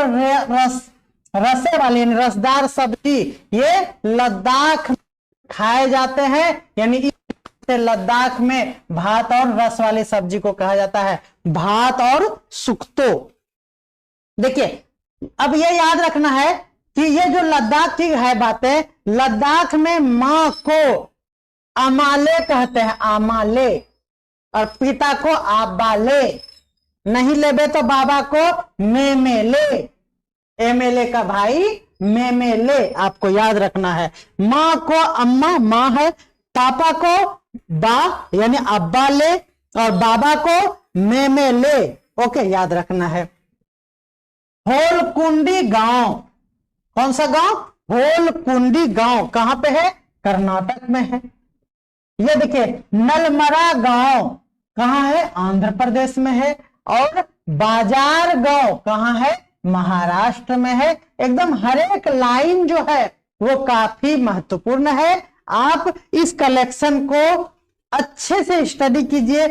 रसे वाली रसदार सब्जी, ये लद्दाख में खाए जाते हैं, यानी लद्दाख में भात और रस वाली सब्जी को कहा जाता है भात और सुक्तो। देखिए अब ये याद रखना है कि ये जो लद्दाख की है बातें, लद्दाख में मां को अमाले कहते हैं, आमाले, और पिता को आबाले, नहीं लेबे तो बाबा को मेमेले, एमएलए का भाई मेमेले, आपको याद रखना है। मां को अम्मा, मां है, पापा को बा यानी अब्बा ले, और बाबा को मेमेले, ओके याद रखना है। होलकुंडी गांव, कौन सा गांव, होलकुंडी गांव, कहां पे है, कर्नाटक में है। ये देखिए नलमरा गांव कहां है, आंध्र प्रदेश में है। और बाजार गांव कहां है, महाराष्ट्र में है। एकदम हर एक लाइन जो है वो काफी महत्वपूर्ण है। आप इस कलेक्शन को अच्छे से स्टडी कीजिए,